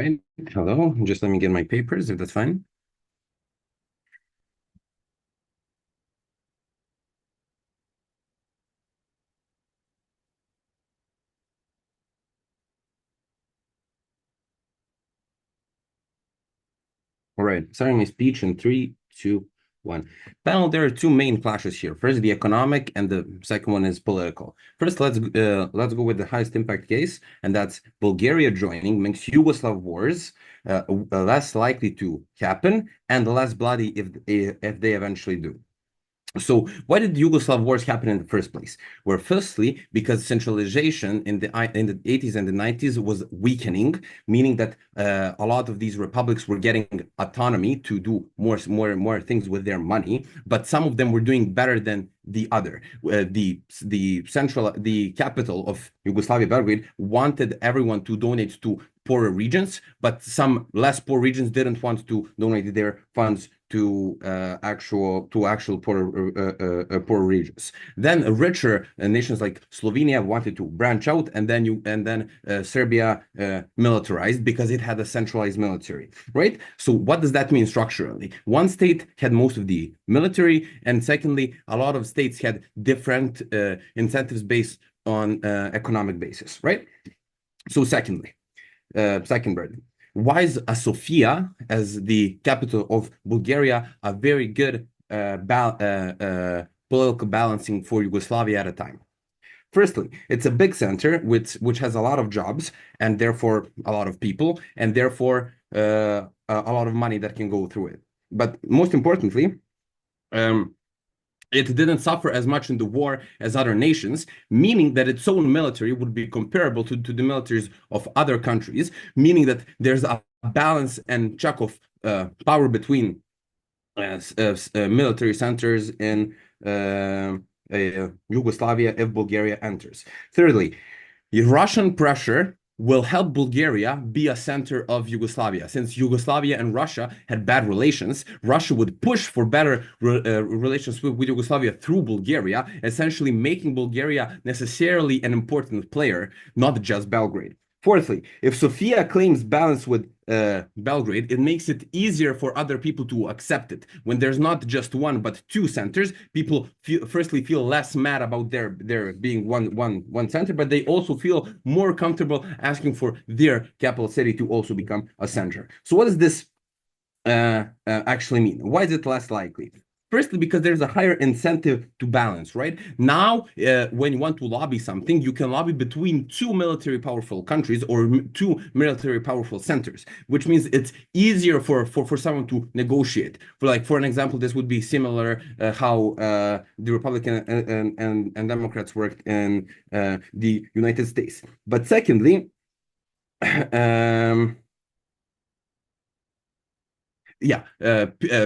right. Hello. Just let me get my papers, if that's fine. All right. Starting my speech in three, two, one. Panel, there are two main clashes here. First, the economic, and the second one is political. First, let's go with the highest impact case, and that's Bulgaria joining makes Yugoslav wars less likely to happen and less bloody if they eventually do. So why did Yugoslav wars happen in the first place? Well, firstly, because centralization in the 80s and the 90s was weakening, meaning that a lot of these republics were getting autonomy to do more things with their money, but some of them were doing better than the other. The capital of Yugoslavia, Belgrade, wanted everyone to donate to poorer regions, but some less poor regions didn't want to donate their funds to actual poor regions. Then richer nations like Slovenia wanted to branch out, and then Serbia militarized because it had a centralized military, right? So what does that mean structurally? One state had most of the military, and secondly, a lot of states had different incentives based on economic basis, right? So second burden. Why is Sofia, as the capital of Bulgaria, a very good political balancing for Yugoslavia at a time? Firstly, it's a big center which has a lot of jobs and therefore a lot of people and therefore a lot of money that can go through it. But most importantly, it didn't suffer as much in the war as other nations, meaning that its own military would be comparable to the militaries of other countries, meaning that there's a balance and check of power between military centers in Yugoslavia if Bulgaria enters. Thirdly, Russian pressure will help Bulgaria be a center of Yugoslavia. Since Yugoslavia and Russia had bad relations, Russia would push for better relations with Yugoslavia through Bulgaria, essentially making Bulgaria necessarily an important player, not just Belgrade. Fourthly, if Sofia claims balance with Belgrade, it makes it easier for other people to accept it. When there's not just one but two centers, people feel less mad about there being one center, but they also feel more comfortable asking for their capital city to also become a center. So what does this actually mean? Why is it less likely? Firstly, because there's a higher incentive to balance, right? Now, when you want to lobby something, you can lobby between two military powerful countries or two military powerful centers, which means it's easier for someone to negotiate. For an example, this would be similar how the Republican and Democrats worked in the United States. But secondly,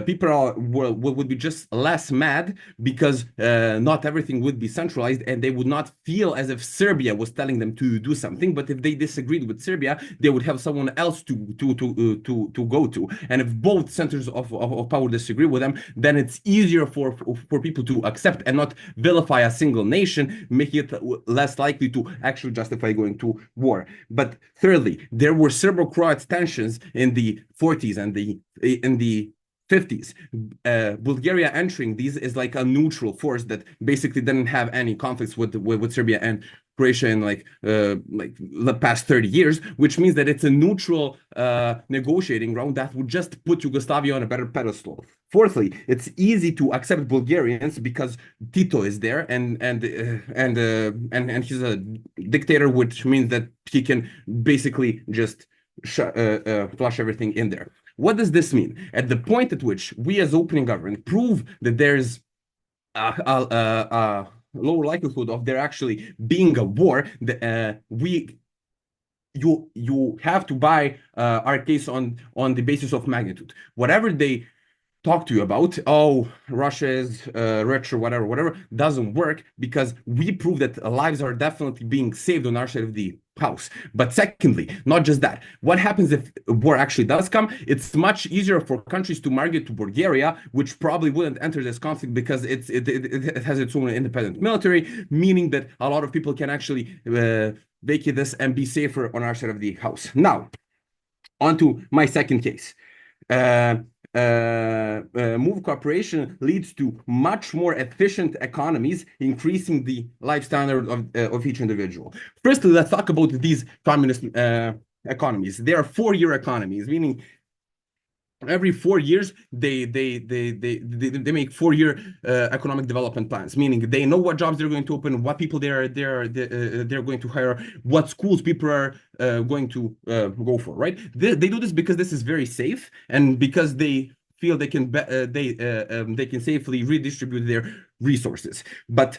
people would be just less mad because not everything would be centralized, and they would not feel as if Serbia was telling them to do something. But if they disagreed with Serbia, they would have someone else to go to. And if both centers of power disagree with them, then it's easier for people to accept and not vilify a single nation, making it less likely to actually justify going to war. But thirdly, there were Serbo-Croat tensions in the 40s and in the 50s. Bulgaria entering these is like a neutral force that basically didn't have any conflicts with Serbia and Croatia in like the past 30 years, which means that it's a neutral negotiating ground that would just put Yugoslavia on a better pedestal. Fourthly, it's easy to accept Bulgarians because Tito is there, and he's a dictator, which means that he can basically just flush everything in there. What does this mean? At the point at which we as opening government prove that there's a low likelihood of there actually being a war, you have to buy our case on the basis of magnitude. Whatever they talk to you about, oh, Russia is rich or whatever, doesn't work because we prove that lives are definitely being saved on our side of the house. But secondly, not just that, what happens if war actually does come? It's much easier for countries to migrate to Bulgaria, which probably wouldn't enter this conflict because it has its own independent military, meaning that a lot of people can actually vacate this and be safer on our side of the house. Now, On to my second case. Move cooperation leads to much more efficient economies, increasing the life standard of each individual. Firstly, let's talk about these communist economies. They are four-year economies, meaning every 4 years they make 4-year economic development plans, meaning they know what jobs they're going to open, what people they're going to hire, what schools people are going to go for, right? They do this because this is very safe, and because they feel they can they can safely redistribute their resources. But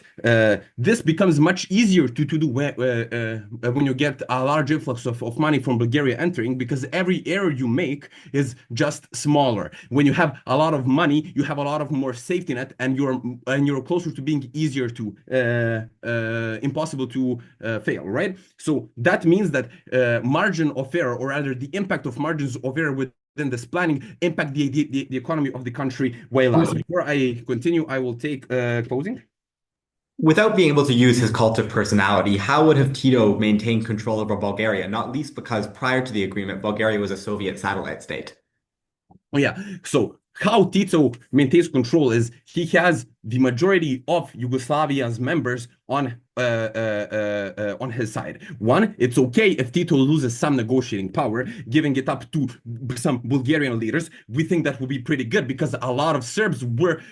this becomes much easier to do when you get a large influx of money from Bulgaria entering, because every error you make is just smaller. When you have a lot of money, you have a lot of more safety net, and you're closer to being easier to impossible to fail, right? So that means that margin of error, or rather the impact of margins of error within this planning, impact the economy of the country way less. Before I continue, I will take closing. Without being able to use his cult of personality, how would have Tito maintained control over Bulgaria? Not least because prior to the agreement, Bulgaria was a Soviet satellite state. Yeah, so how Tito maintains control is he has the majority of Yugoslavia's members on his side. One, it's okay if Tito loses some negotiating power, giving it up to some Bulgarian leaders. We think that would be pretty good, because a lot of Serbs were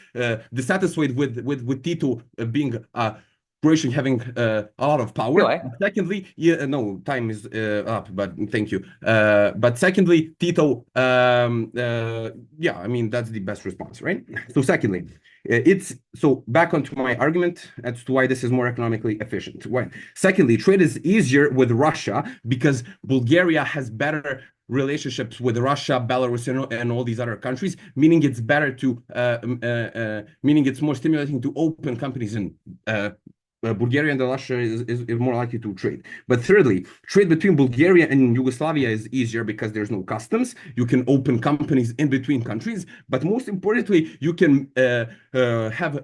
dissatisfied with Tito being Croatia having a lot of power. Really? Secondly, yeah, no, time is up, but thank you. But secondly, Tito, yeah, I mean, that's the best response, right? So secondly, so back onto my argument as to why this is more economically efficient. Why? Secondly, trade is easier with Russia because Bulgaria has better relationships with Russia, Belarus, and all these other countries, meaning it's better to, meaning it's more stimulating to open companies in Bulgaria and Russia is more likely to trade. But thirdly, trade between Bulgaria and Yugoslavia is easier because there's no customs. You can open companies in between countries. But most importantly, you can have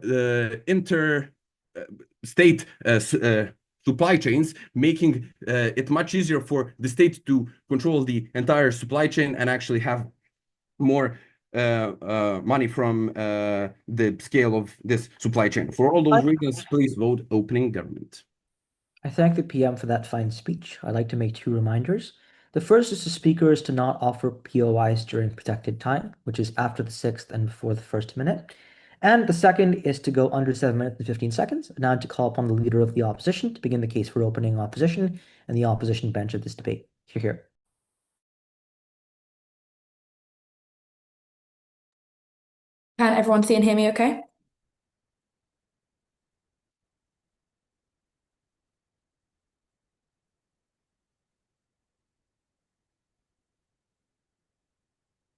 inter-state supply chains, making it much easier for the state to control the entire supply chain and actually have more money from the scale of this supply chain. For all those reasons, please vote opening government. I thank the PM for that fine speech. I'd like to make two reminders. The first is to speakers to not offer POIs during protected time, which is after the 6th and before the 1st minute. And the second is to go under 7 minutes and 15 seconds, and now to call upon the leader of the opposition to begin the case for opening opposition and the opposition bench of this debate. Here. Can everyone see and hear me okay?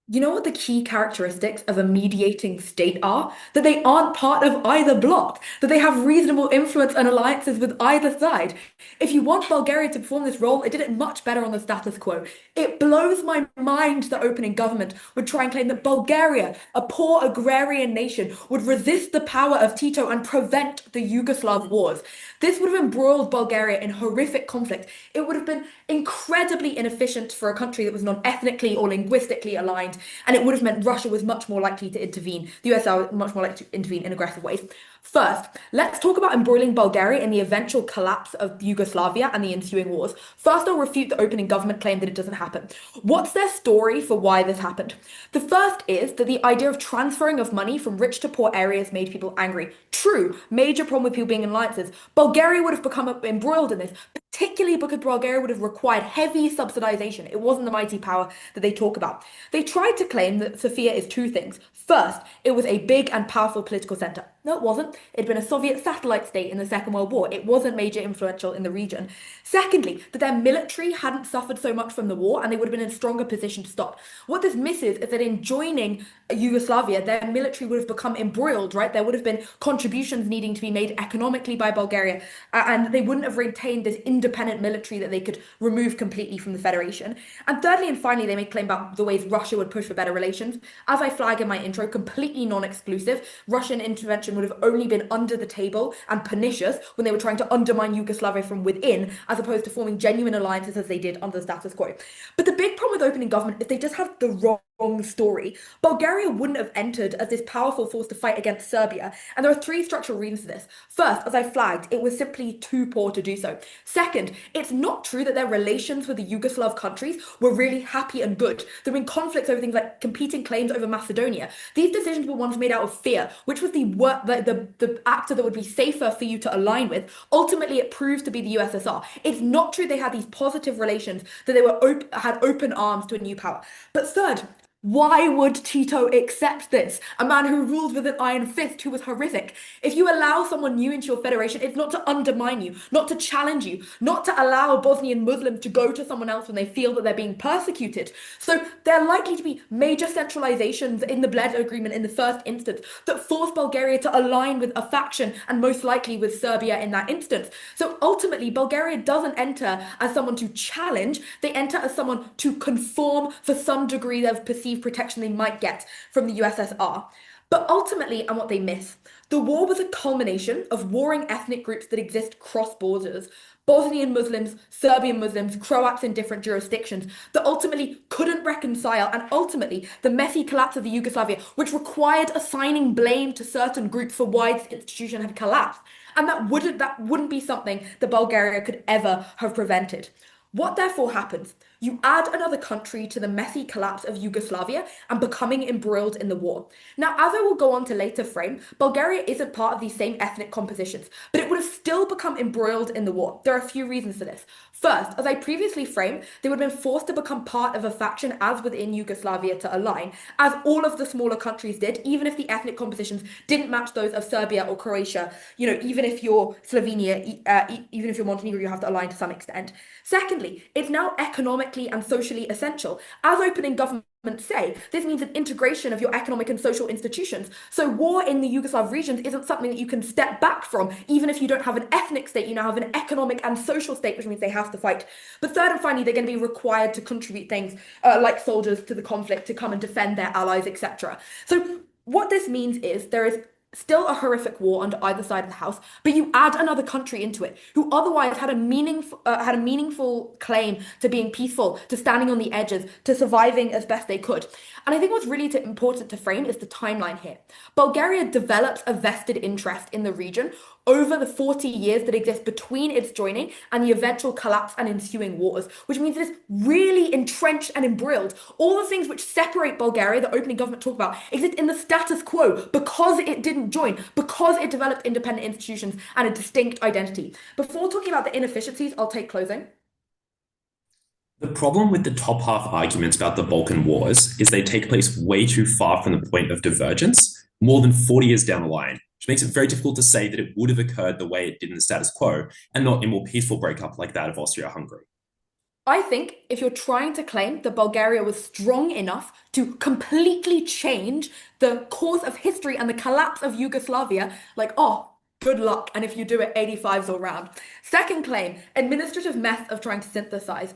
You know what the key characteristics of a mediating state are? That they aren't part of either bloc, that they have reasonable influence and alliances with either side. If you want Bulgaria to perform this role, it did it much better on the status quo. It blows my mind that opening government would try and claim that Bulgaria, a poor agrarian nation, would resist the power of Tito and prevent the Yugoslav wars. This would have embroiled Bulgaria in horrific conflict. It would have been incredibly inefficient for a country that was not ethnically or linguistically aligned, and it would have meant Russia was much more likely to intervene. The USSR was much more likely to intervene in aggressive ways. First, let's talk about embroiling Bulgaria in the eventual collapse of Yugoslavia and the ensuing wars. First, I'll refute the opening government claim that it doesn't happen. What's their story for why this happened? The first is that the idea of transferring of money from rich to poor areas made people angry. True, major problem with people being in alliances. Bulgaria would have become embroiled in this, particularly because Bulgaria would have required heavy subsidization. It wasn't the mighty power that they talk about. They tried to claim that Sofia is two things. First, it was a big and powerful political center. No, it wasn't. It'd been a Soviet satellite state in the Second World War. It wasn't major influential in the region. Secondly, that their military hadn't suffered so much from the war and they would have been in a stronger position to stop. What this misses is that in joining Yugoslavia, their military would have become embroiled, right? There would have been contributions needing to be made economically by Bulgaria, and they wouldn't have retained this independent military that they could remove completely from the federation. And thirdly and finally, they make claim about the ways Russia would push for better relations. As I flag in my intro, completely non-exclusive, Russian intervention position would have only been under the table and pernicious when they were trying to undermine Yugoslavia from within, as opposed to forming genuine alliances as they did under the status quo. But the big problem with opening government is they just have the wrong story. Bulgaria wouldn't have entered as this powerful force to fight against Serbia, and there are three structural reasons for this. First, as I flagged, it was simply too poor to do so. Second, it's not true that their relations with the Yugoslav countries were really happy and good. There have been conflicts over things like competing claims over Macedonia. These decisions were ones made out of fear, which was the actor that would be safer for you to align with. Ultimately, it proves to be the USSR. It's not true they had these positive relations, that they had open arms to a new power. But third, why would Tito accept this? A man who ruled with an iron fist, who was horrific. If you allow someone new into your federation, it's not to undermine you, not to challenge you, not to allow Bosnian Muslims to go to someone else when they feel that they're being persecuted. So there are likely to be major centralizations in the Bled agreement in the first instance that force Bulgaria to align with a faction, and most likely with Serbia in that instance. So ultimately, Bulgaria doesn't enter as someone to challenge, they enter as someone to conform for some degree of perceived protection they might get from the USSR. But ultimately, and what they miss, the war was a culmination of warring ethnic groups that exist cross borders. Bosnian Muslims, Serbian Muslims, Croats in different jurisdictions that ultimately couldn't reconcile, and ultimately the messy collapse of the Yugoslavia, which required assigning blame to certain groups for why this institution had collapsed. And that wouldn't be something that Bulgaria could ever have prevented. What therefore happens? You add another country to the messy collapse of Yugoslavia and becoming embroiled in the war. Now, as I will go on to later frame, Bulgaria isn't part of these same ethnic compositions, but it would have still become embroiled in the war. There are a few reasons for this. First, as I previously framed, they would have been forced to become part of a faction as within Yugoslavia to align, as all of the smaller countries did, even if the ethnic compositions didn't match those of Serbia or Croatia. You know, even if you're Slovenia, even if you're Montenegro, you have to align to some extent. Secondly, it's now economically and socially essential. As opening government say, this means an integration of your economic and social institutions. So war in the Yugoslav regions isn't something that you can step back from, even if you don't have an ethnic state, you now have an economic and social state, which means they have to fight. But third and finally, they're going to be required to contribute things like soldiers to the conflict, to come and defend their allies, etc. So what this means is there is still a horrific war under either side of the house, but you add another country into it who otherwise had a meaningful claim to being peaceful, to standing on the edges, to surviving as best they could. And I think what's really important to frame is the timeline here. Bulgaria develops a vested interest in the region over the 40 years that exist between its joining and the eventual collapse and ensuing wars, which means it is really entrenched and embroiled. All the things which separate Bulgaria, the opening government talk about, exist in the status quo because it didn't join, because it developed independent institutions and a distinct identity. Before talking about the inefficiencies, I'll take closing. The problem with the top half arguments about the Balkan Wars is they take place way too far from the point of divergence, more than 40 years down the line, which makes it very difficult to say that it would have occurred the way it did in the status quo and not a more peaceful breakup like that of Austria-Hungary. I think if you're trying to claim that Bulgaria was strong enough to completely change the course of history and the collapse of Yugoslavia, like, oh, good luck, and if you do it, 85s all round. Second claim, administrative mess of trying to synthesize.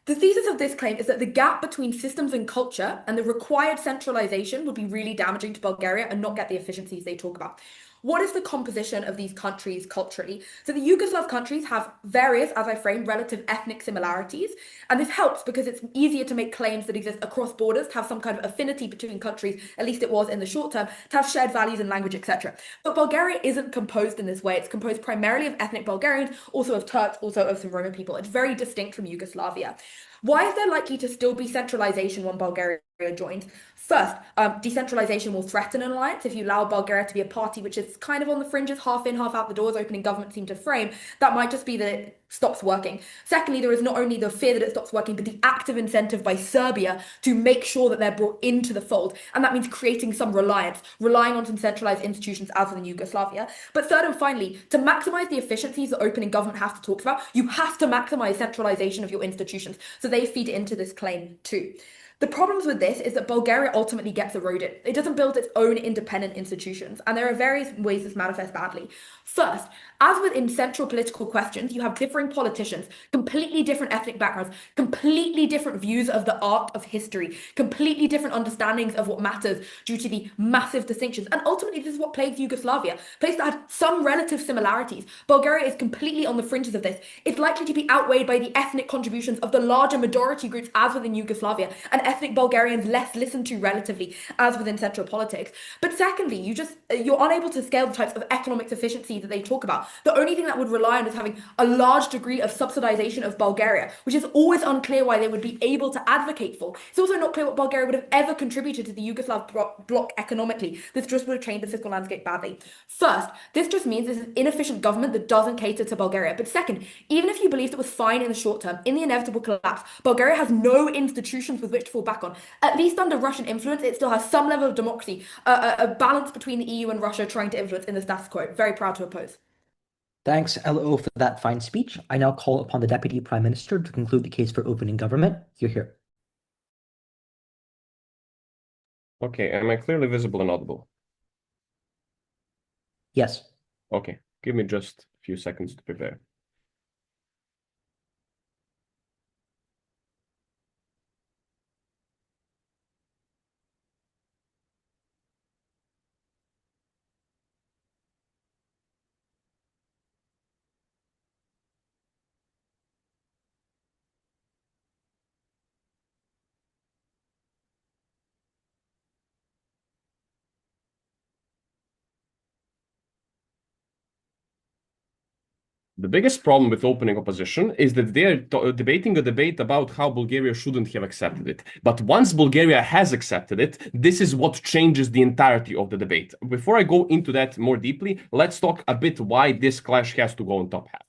The thesis of this claim is that the gap between systems and culture and the required centralization would be really damaging to Bulgaria and not get the efficiencies they talk about. What is the composition of these countries culturally? So the Yugoslav countries have various, as I framed, relative ethnic similarities. And this helps because it's easier to make claims that exist across borders, to have some kind of affinity between countries, at least it was in the short term, to have shared values and language, etc. But Bulgaria isn't composed in this way. It's composed primarily of ethnic Bulgarians, also of Turks, also of some Roman people. It's very distinct from Yugoslavia. Why is there likely to still be centralization when Bulgaria joins? First, decentralization will threaten an alliance. If you allow Bulgaria to be a party which is kind of on the fringes, half in, half out the doors, opening government seem to frame, that might just be that it stops working. Secondly, there is not only the fear that it stops working, but the active incentive by Serbia to make sure that they're brought into the fold. And that means creating some reliance, relying on some centralized institutions as in Yugoslavia. But third and finally, to maximize the efficiencies that opening government has to talk about, you have to maximize centralization of your institutions. So they feed into this claim too. The problems with this is that Bulgaria ultimately gets eroded. It doesn't build its own independent institutions, and there are various ways this manifests badly. First, as within central political questions, you have differing politicians, completely different ethnic backgrounds, completely different views of the art of history, completely different understandings of what matters due to the massive distinctions. And ultimately, this is what plagued Yugoslavia, a place that had some relative similarities. Bulgaria is completely on the fringes of this. It's likely to be outweighed by the ethnic contributions of the larger majority groups as within Yugoslavia, and ethnic Bulgarians less listened to relatively as within central politics. But secondly, you're unable to scale the types of economic sufficiency that they talk about. The only thing that would rely on is having a large degree of subsidization of Bulgaria, which is always unclear why they would be able to advocate for. It's also not clear what Bulgaria would have ever contributed to the Yugoslav bloc economically. This just would have changed the fiscal landscape badly. First, this just means this is an inefficient government that doesn't cater to Bulgaria. But second, even if you believed it was fine in the short term, in the inevitable collapse, Bulgaria has no institutions with which to fall back on. At least under Russian influence, it still has some level of democracy, a balance between the EU and Russia trying to influence in the status quo. Very proud to oppose. Thanks, LO, for that fine speech. I now call upon the Deputy Prime Minister to conclude the case for opening government. You're here. Okay, am I clearly visible and audible? Yes. Okay, give me just a few seconds to prepare. The biggest problem with opening opposition is that they're debating a debate about how Bulgaria shouldn't have accepted it. But once Bulgaria has accepted it, this is what changes the entirety of the debate. Before I go into that more deeply, let's talk a bit why this clash has to go on top half.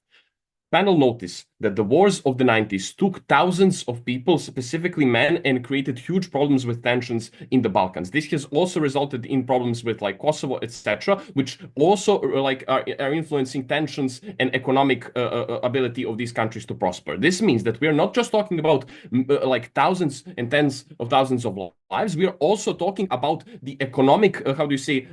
Panel notice that the wars of the 90s took thousands of people, specifically men, and created huge problems with tensions in the Balkans. This has also resulted in problems with like Kosovo, etc., which also are influencing tensions and economic ability of these countries to prosper. This means that we are not just talking about like thousands and tens of thousands of lives. We are also talking about the economic, ability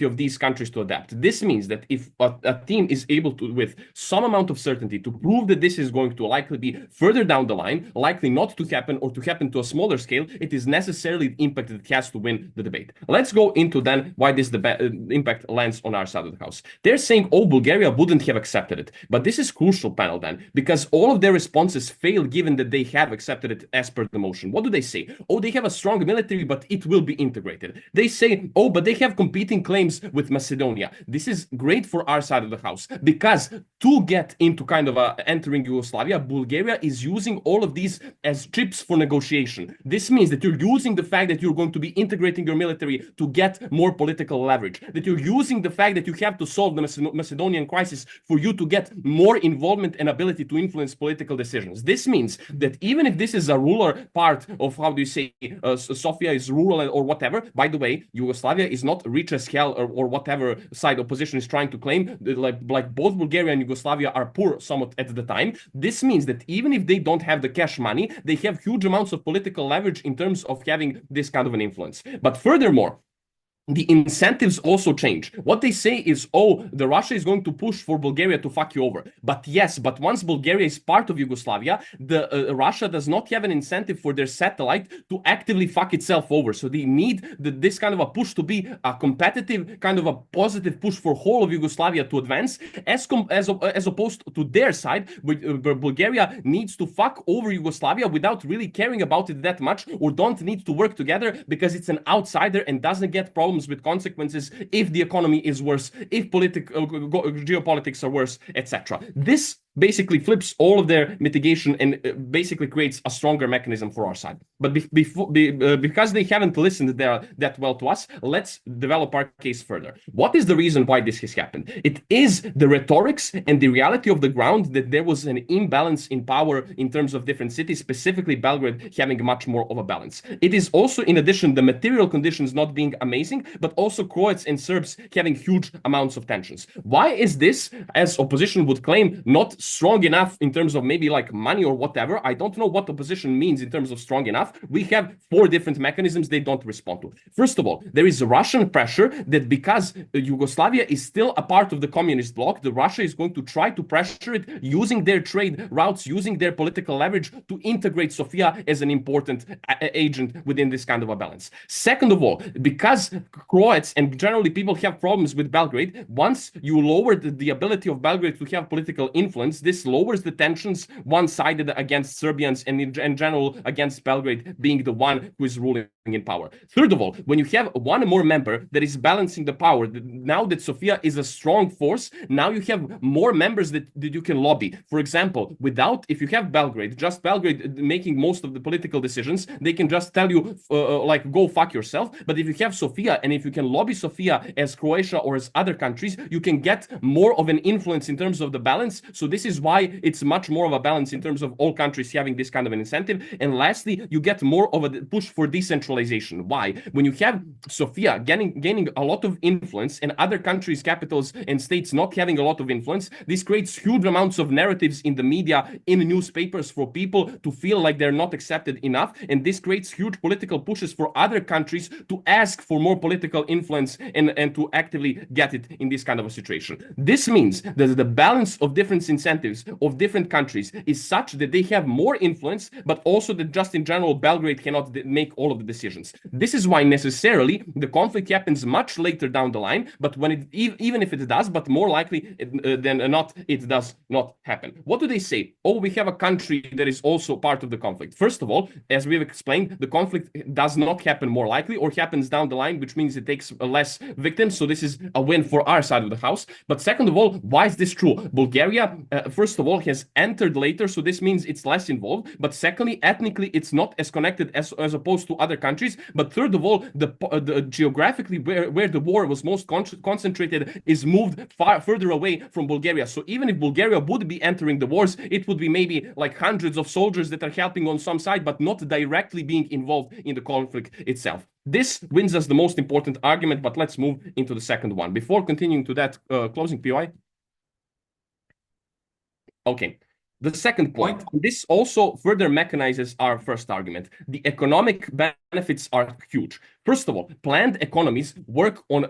of these countries to adapt. This means that if a team is able to, with some amount of certainty, to prove that this is going to likely be further down the line, likely not to happen or to happen to a smaller scale, it is necessarily the impact that it has to win the debate. Let's go into then why this impact lands on our side of the house. They're saying, oh, Bulgaria wouldn't have accepted it. But this is crucial, panel, then, because all of their responses fail given that they have accepted it as per the motion. What do they say? Oh, they have a strong military, but it will be integrated. They say, oh, but they have competing claims with Macedonia. This is great for our side of the house, because to get into kind of entering Yugoslavia, Bulgaria is using all of these as chips for negotiation. This means that you're using the fact that you're going to be integrating your military to get more political leverage, that you're using the fact that you have to solve the Macedonian crisis for you to get more involvement and ability to influence political decisions. This means that even if this is a rural part of, how do you say, Sofia is rural or whatever, by the way, Yugoslavia is not rich as hell or whatever side opposition is trying to claim, like both Bulgaria and Yugoslavia are poor somewhat at the time. This means that even if they don't have the cash money, they have huge amounts of political leverage in terms of having this kind of an influence. But furthermore, the incentives also change. What they say is, oh, the Russia is going to push for Bulgaria to fuck you over. But yes, but once Bulgaria is part of Yugoslavia, the Russia does not have an incentive for their satellite to actively fuck itself over. So they need this kind of a push to be a competitive, kind of a positive push for whole of Yugoslavia to advance, as opposed to their side, where Bulgaria needs to fuck over Yugoslavia without really caring about it that much, or don't need to work together because it's an outsider and doesn't get problems with consequences if the economy is worse, if geopolitics are worse, etc. This basically flips all of their mitigation and basically creates a stronger mechanism for our side. But because they haven't listened that well to us, let's develop our case further. What is the reason why this has happened? It is the rhetorics and the reality of the ground that there was an imbalance in power in terms of different cities, specifically Belgrade having much more of a balance. It is also, in addition, the material conditions not being amazing, but also Croats and Serbs having huge amounts of tensions. Why is this, as opposition would claim, not strong enough in terms of maybe like money or whatever. I don't know what opposition means in terms of strong enough. We have 4 different mechanisms they don't respond to. First of all, there is Russian pressure that because Yugoslavia is still a part of the communist bloc, the Russia is going to try to pressure it using their trade routes, using their political leverage to integrate Sofia as an important agent within this kind of a balance. Second of all, because Croats and generally people have problems with Belgrade, once you lower the ability of Belgrade to have political influence, this lowers the tensions one-sided against Serbians and in general against Belgrade being the one who is ruling in power. Third of all, when you have one more member that is balancing the power, now that Sofia is a strong force, now you have more members that you can lobby. For example, if you have Belgrade, just Belgrade making most of the political decisions, they can just tell you, like, go fuck yourself. But if you have Sofia, and if you can lobby Sofia as Croatia or as other countries, you can get more of an influence in terms of the balance. So this is why it's much more of a balance in terms of all countries having this kind of an incentive. And lastly, you get more of a push for decentralization. Why? When you have Sofia gaining a lot of influence and other countries, capitals, and states not having a lot of influence, this creates huge amounts of narratives in the media, in newspapers for people to feel like they're not accepted enough. And this creates huge political pushes for other countries to ask for more political influence and to actively get it in this kind of a situation. This means that the balance of different incentives of different countries is such that they have more influence, but also that just in general, Belgrade cannot make all of the decisions. This is why necessarily the conflict happens much later down the line, but when even if it does, but more likely than not, it does not happen. What do they say? Oh, we have a country that is also part of the conflict. First of all, as we've explained, the conflict does not happen more likely or happens down the line, which means it takes less victims. So this is a win for our side of the house. But second of all, why is this true? Bulgaria, first of all, has entered later, so this means it's less involved. But secondly, ethnically, it's not as connected as opposed to other countries. But third of all, the geographically where the war was most concentrated is moved far further away from Bulgaria. So even if Bulgaria would be entering the wars, it would be maybe like hundreds of soldiers that are helping on some side, but not directly being involved in the conflict itself. This wins us the most important argument, but let's move into the second one. Before continuing to that, closing POI. Okay. The second point, this also further mechanizes our first argument. The economic benefits are huge. First of all, planned economies work on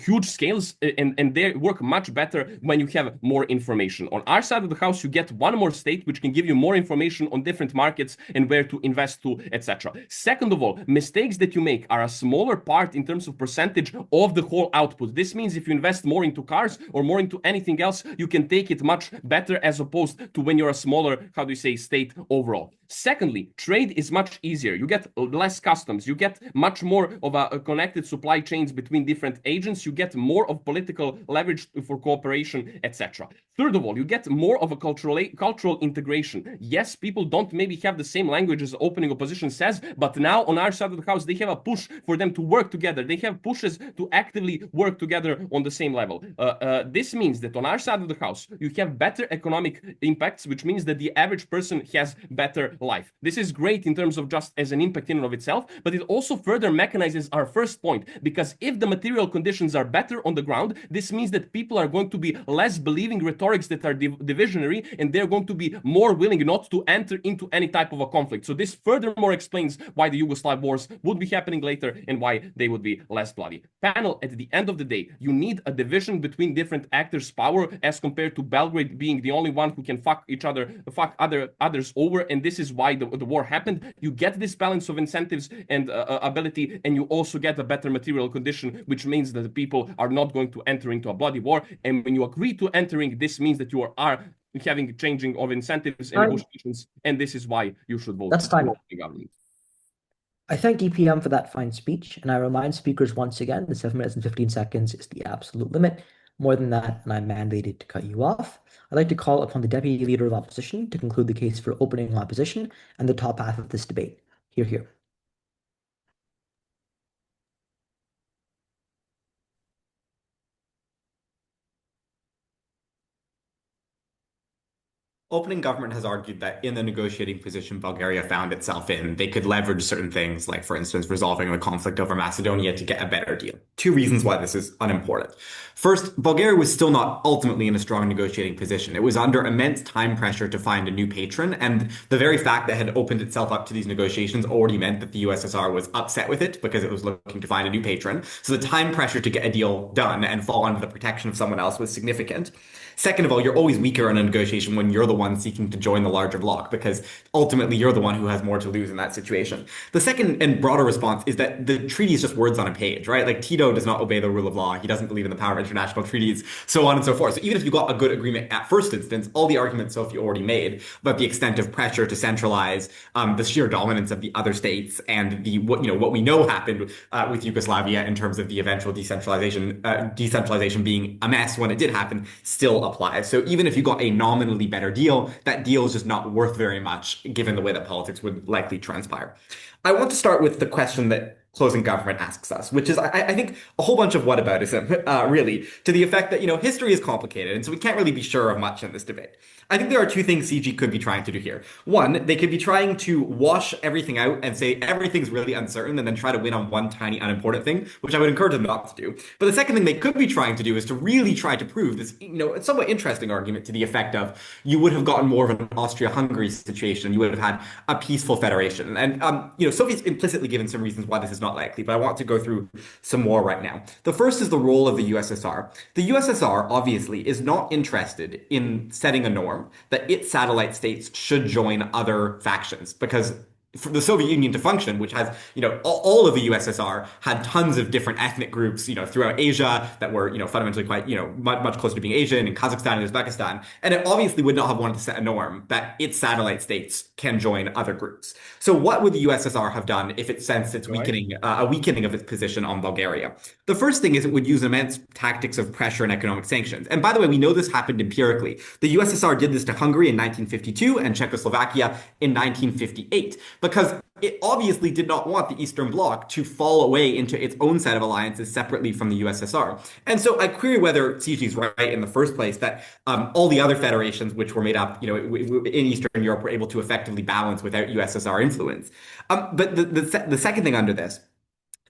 huge scales and they work much better when you have more information. On our side of the house, you get one more state which can give you more information on different markets and where to invest to, etc. Second of all, mistakes that you make are a smaller part in terms of percentage of the whole output. This means if you invest more into cars or more into anything else, you can take it much better as opposed to when you're a smaller, how do you say, state overall. Secondly, trade is much easier. You get less customs. You get much more of a connected supply chains between different agents. You get more of political leverage for cooperation, etc. Third of all, you get more of a cultural integration. Yes, people don't maybe have the same language as opening opposition says, but now on our side of the house, they have a push for them to work together. They have pushes to actively work together on the same level. This means that on our side of the house, you have better economic impacts, which means that the average person has better life. This is great in terms of just as an impact in and of itself, but it also further mechanizes our first point, because if the material conditions are better on the ground, this means that people are going to be less believing rhetorics that are divisionary, and they're going to be more willing not to enter into any type of a conflict. So this furthermore explains why the Yugoslav wars would be happening later and why they would be less bloody. Panel, at the end of the day, you need a division between different actors' power as compared to Belgrade being the only one who can fuck others over, and this is why the war happened. You get this balance of incentives and ability, and you also get a better material condition, which means that the people are not going to enter into a bloody war. And when you agree to entering, this means that you are having changing of incentives and negotiations, and this is why you should vote for the government. I thank DPM for that fine speech, and I remind speakers once again that 7 minutes and 15 seconds is the absolute limit. More than that, and I'm mandated to cut you off. I'd like to call upon the Deputy Leader of Opposition to conclude the case for opening opposition and the top half of this debate. Hear, hear. Opening government has argued that in the negotiating position Bulgaria found itself in, they could leverage certain things, like, for instance, resolving the conflict over Macedonia to get a better deal. Two reasons why this is unimportant. First, Bulgaria was still not ultimately in a strong negotiating position. It was under immense time pressure to find a new patron, and the very fact that it had opened itself up to these negotiations already meant that the USSR was upset with it because it was looking to find a new patron. So the time pressure to get a deal done and fall under the protection of someone else was significant. Second of all, you're always weaker in a negotiation when you're the one seeking to join the larger bloc, because ultimately you're the one who has more to lose in that situation. The second and broader response is that the treaty is just words on a page, right? Like, Tito does not obey the rule of law. He doesn't believe in the power of international treaties, so on and so forth. So even if you got a good agreement at first instance, all the arguments Sophie already made about the extent of pressure to centralize, the sheer dominance of the other states, and what we know happened with Yugoslavia in terms of the eventual decentralization being a mess when it did happen, still applies. So even if you got a nominally better deal, that deal is just not worth very much given the way that politics would likely transpire. I want to start with the question that closing government asks us, which is, I think, a whole bunch of whataboutism, really, to the effect that, history is complicated, and so we can't really be sure of much in this debate. I think there are two things CG could be trying to do here. One, they could be trying to wash everything out and say everything's really uncertain and then try to win on one tiny unimportant thing, which I would encourage them not to do. But the second thing they could be trying to do is to really try to prove this, somewhat interesting argument to the effect of you would have gotten more of an Austria-Hungary situation. You would have had a peaceful federation. And, Sophie's implicitly given some reasons why this is not likely, but I want to go through some more right now. The first is the role of the USSR. The USSR, obviously, is not interested in setting a norm that its satellite states should join other factions, because for the Soviet Union to function, which has, all of the USSR had tons of different ethnic groups, throughout Asia that were, fundamentally quite, much closer to being Asian, in Kazakhstan and Uzbekistan. And it obviously would not have wanted to set a norm that its satellite states can join other groups. So what would the USSR have done if it sensed its weakening of its position on Bulgaria? The first thing is it would use immense tactics of pressure and economic sanctions. And by the way, we know this happened empirically. The USSR did this to Hungary in 1952 and Czechoslovakia in 1958. Because it obviously did not want the Eastern Bloc to fall away into its own set of alliances separately from the USSR. And so I query whether CG is right in the first place that all the other federations which were made up, in Eastern Europe were able to effectively balance without USSR influence. But the second thing under this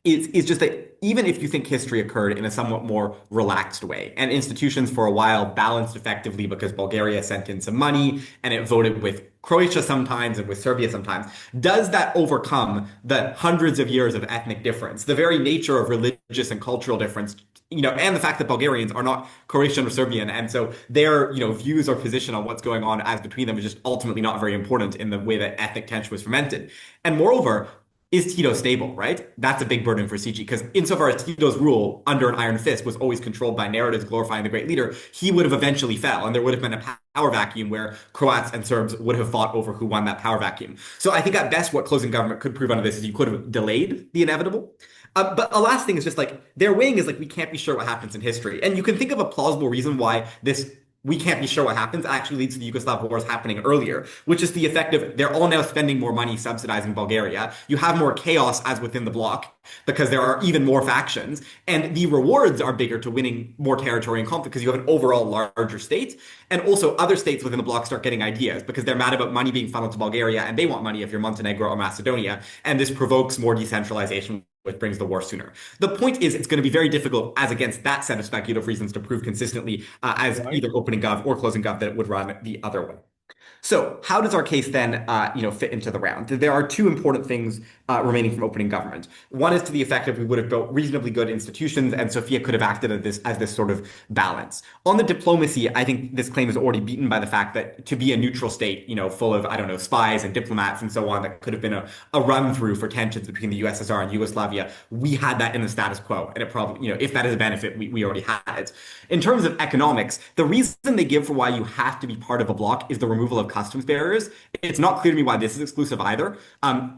is just that even if you think history occurred in a somewhat more relaxed way, and institutions for a while balanced effectively because Bulgaria sent in some money and it voted with Croatia sometimes and with Serbia sometimes, does that overcome the hundreds of years of ethnic difference, the very nature of religious and cultural difference, and the fact that Bulgarians are not Croatian or Serbian, and so their, views or position on what's going on as between them is just ultimately not very important in the way that ethnic tension was fermented. And moreover, is Tito stable, right? That's a big burden for CG, because insofar as Tito's rule under an iron fist was always controlled by narratives glorifying the great leader, he would have eventually fell, and there would have been a power vacuum where Croats and Serbs would have fought over who won that power vacuum. So I think at best what closing government could prove under this is you could have delayed the inevitable. But a last thing is just their weighing is we can't be sure what happens in history. And you can think of a plausible reason why this we can't be sure what happens actually leads to the Yugoslav wars happening earlier, which is the effect of they're all now spending more money subsidizing Bulgaria. You have more chaos as within the bloc because there are even more factions, and the rewards are bigger to winning more territory and conflict because you have an overall larger state. And also other states within the bloc start getting ideas because they're mad about money being funneled to Bulgaria, and they want money if you're Montenegro or Macedonia. And this provokes more decentralization, which brings the war sooner. The point is, it's going to be very difficult, as against that set of speculative reasons, to prove consistently as either opening gov or closing gov that it would run the other way. So how does our case then, fit into the round? There are two important things remaining from opening government. One is to the effect of we would have built reasonably good institutions, and Sofia could have acted as this sort of balance. On the diplomacy, I think this claim is already beaten by the fact that to be a neutral state, full of, spies and diplomats and so on, that could have been a run through for tensions between the USSR and Yugoslavia. We had that in the status quo, and it probably, if that is a benefit, we already had it. In terms of economics, the reason they give for why you have to be part of a bloc is the removal of customs barriers. It's not clear to me why this is exclusive either.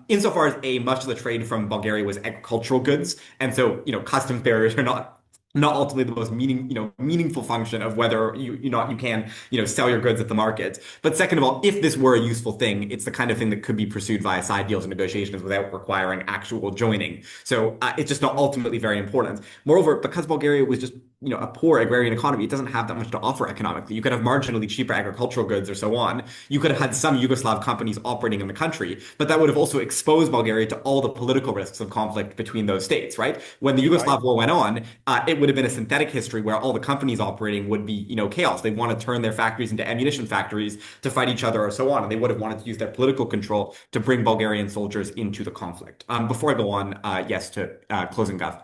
Insofar as much of the trade from Bulgaria was agricultural goods, and so customs barriers are not ultimately the most meaningful function of whether you can sell your goods at the market. But second of all, if this were a useful thing, it's the kind of thing that could be pursued via side deals and negotiations without requiring actual joining. So it's just not ultimately very important. Moreover, because Bulgaria was just a poor agrarian economy. It doesn't have that much to offer economically. You could have marginally cheaper agricultural goods or so on. You could have had some Yugoslav companies operating in the country, but that would have also exposed Bulgaria to all the political risks of conflict between those states, right? When the Yugoslav war went on, it would have been a synthetic history where all the companies operating would be, chaos. They want to turn their factories into ammunition factories to fight each other or so on, and they would have wanted to use their political control to bring Bulgarian soldiers into the conflict. Before I go on, yes, to closing gov.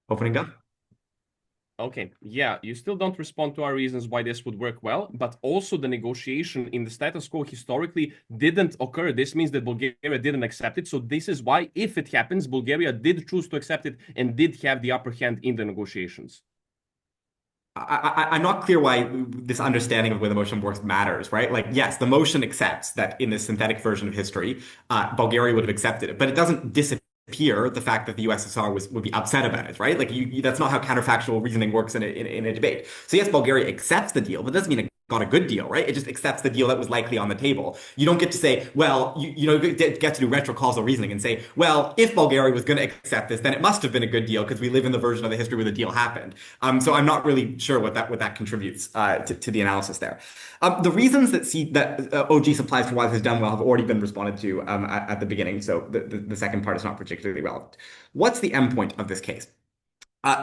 Opening gov? Okay, yeah, you still don't respond to our reasons why this would work well, but also the negotiation in the status quo historically didn't occur. This means that Bulgaria didn't accept it. So this is why, if it happens, Bulgaria did choose to accept it and did have the upper hand in the negotiations. I'm not clear why this understanding of the way the motion works matters, right? Like, yes, the motion accepts that in this synthetic version of history, Bulgaria would have accepted it, but it doesn't disappear the fact that the USSR would be upset about it, right? Like, that's not how counterfactual reasoning works in a debate. So yes, Bulgaria accepts the deal, but that doesn't mean it got a good deal, right? It just accepts the deal that was likely on the table. You don't get to say, well, you get to do retrocausal reasoning and say, well, if Bulgaria was going to accept this, then it must have been a good deal because we live in the version of the history where the deal happened. So I'm not really sure what that contributes to the analysis there. The reasons that OG supplies for why this is done well have already been responded to at the beginning. So the second part is not particularly relevant. What's the endpoint of this case?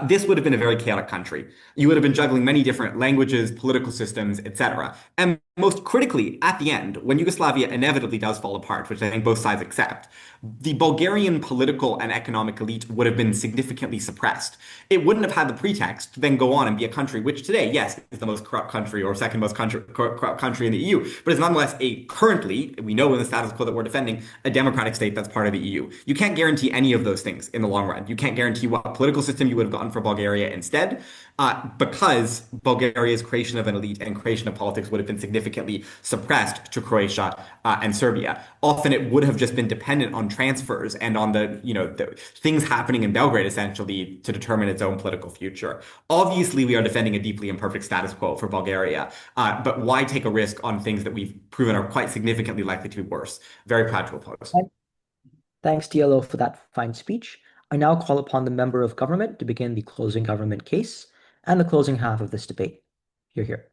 This would have been a very chaotic country. You would have been juggling many different languages, political systems, etc. And most critically, at the end, when Yugoslavia inevitably does fall apart, which I think both sides accept, the Bulgarian political and economic elite would have been significantly suppressed. It wouldn't have had the pretext to then go on and be a country which today, yes, is the most corrupt country or second most corrupt country in the EU, but is nonetheless currently, we know in the status quo that we're defending, a democratic state that's part of the EU. You can't guarantee any of those things in the long run. You can't guarantee what political system you would have gotten for Bulgaria instead, because Bulgaria's creation of an elite and creation of politics would have been significantly suppressed to Croatia and Serbia. Often it would have just been dependent on transfers and on the things happening in Belgrade essentially to determine its own political future. Obviously, we are defending a deeply imperfect status quo for Bulgaria, but why take a risk on things that we've proven are quite significantly likely to be worse? Very proud to oppose. Thanks, DLO, for that fine speech. I now call upon the member of government to begin the closing government case and the closing half of this debate. Hear, hear.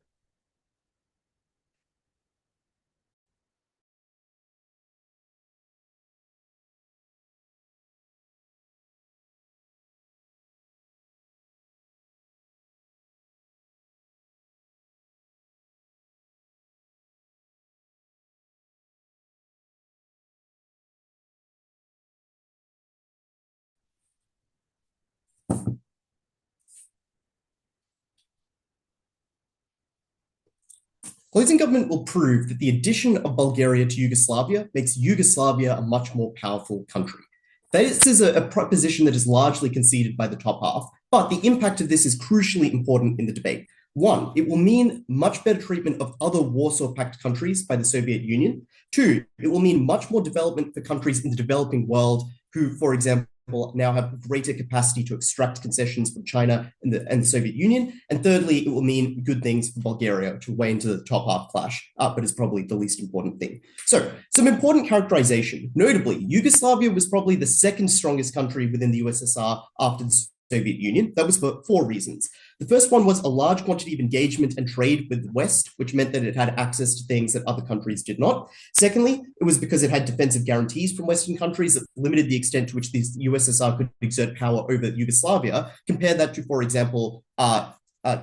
Closing government will prove that the addition of Bulgaria to Yugoslavia makes Yugoslavia a much more powerful country. This is a proposition that is largely conceded by the top half, but the impact of this is crucially important in the debate. One, it will mean much better treatment of other Warsaw Pact countries by the Soviet Union. Two, it will mean much more development for countries in the developing world who, for example, now have greater capacity to extract concessions from China and the Soviet Union. And thirdly, it will mean good things for Bulgaria, which will weigh into the top half clash, but is probably the least important thing. So, some important characterization. Notably, Yugoslavia was probably the second strongest country within the USSR after the Soviet Union. That was for 4 reasons. The first one was a large quantity of engagement and trade with the West, which meant that it had access to things that other countries did not. Secondly, it was because it had defensive guarantees from Western countries that limited the extent to which the USSR could exert power over Yugoslavia. Compare that to, for example,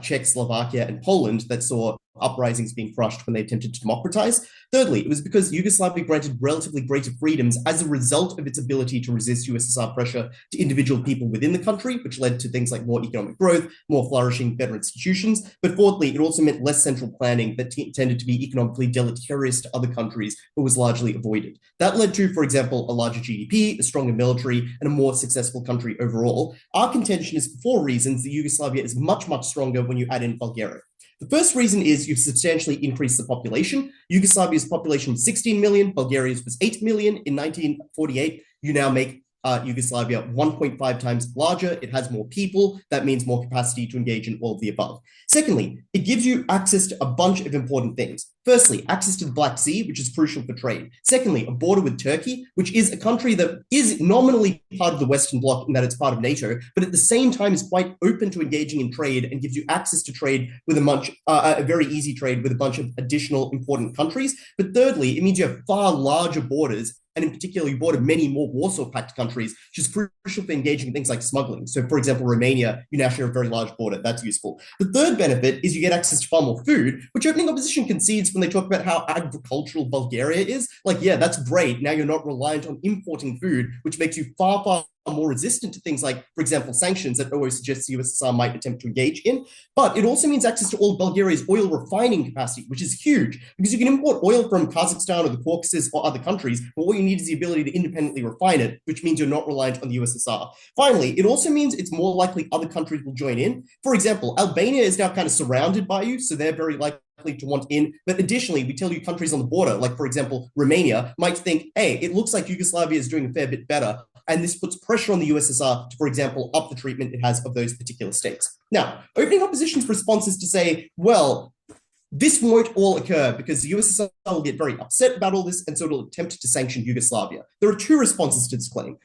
Czechoslovakia and Poland that saw uprisings being crushed when they attempted to democratize. Thirdly, it was because Yugoslavia granted relatively greater freedoms as a result of its ability to resist USSR pressure to individual people within the country, which led to things like more economic growth, more flourishing, better institutions. But fourthly, it also meant less central planning that tended to be economically deleterious to other countries, but was largely avoided. That led to, for example, a larger GDP, a stronger military, and a more successful country overall. Our contention is for 4 reasons that Yugoslavia is much, much stronger when you add in Bulgaria. The first reason is you've substantially increased the population. Yugoslavia's population was 16 million, Bulgaria's was 8 million in 1948. You now make Yugoslavia 1.5 times larger. It has more people. That means more capacity to engage in all of the above. Secondly, it gives you access to a bunch of important things. Firstly, access to the Black Sea, which is crucial for trade. Secondly, a border with Turkey, which is a country that is nominally part of the Western Bloc in that it's part of NATO, but at the same time is quite open to engaging in trade and gives you access to trade with a very easy trade with a bunch of additional important countries. But thirdly, it means you have far larger borders, and in particular, you border many more Warsaw Pact countries, which is crucial for engaging in things like smuggling. So, for example, Romania, you now share a very large border. That's useful. The third benefit is you get access to far more food, which opening opposition concedes when they talk about how agricultural Bulgaria is. Like, yeah, that's great. Now you're not reliant on importing food, which makes you far more resistant to things like, for example, sanctions that always suggests the USSR might attempt to engage in. But it also means access to all of Bulgaria's oil refining capacity, which is huge because you can import oil from Kazakhstan or the Caucasus or other countries, but what you need is the ability to independently refine it, which means you're not reliant on the USSR. Finally, it also means it's more likely other countries will join in. For example, Albania is now kind of surrounded by you, so they're very likely to want in. But additionally, we tell you countries on the border, like, for example, Romania, might think, hey, it looks like Yugoslavia is doing a fair bit better. And this puts pressure on the USSR to, for example, up the treatment it has of those particular states. Now, opening opposition's response is to say, well, this won't all occur because the USSR will get very upset about all this, and so it'll attempt to sanction Yugoslavia. There are two responses to this claim.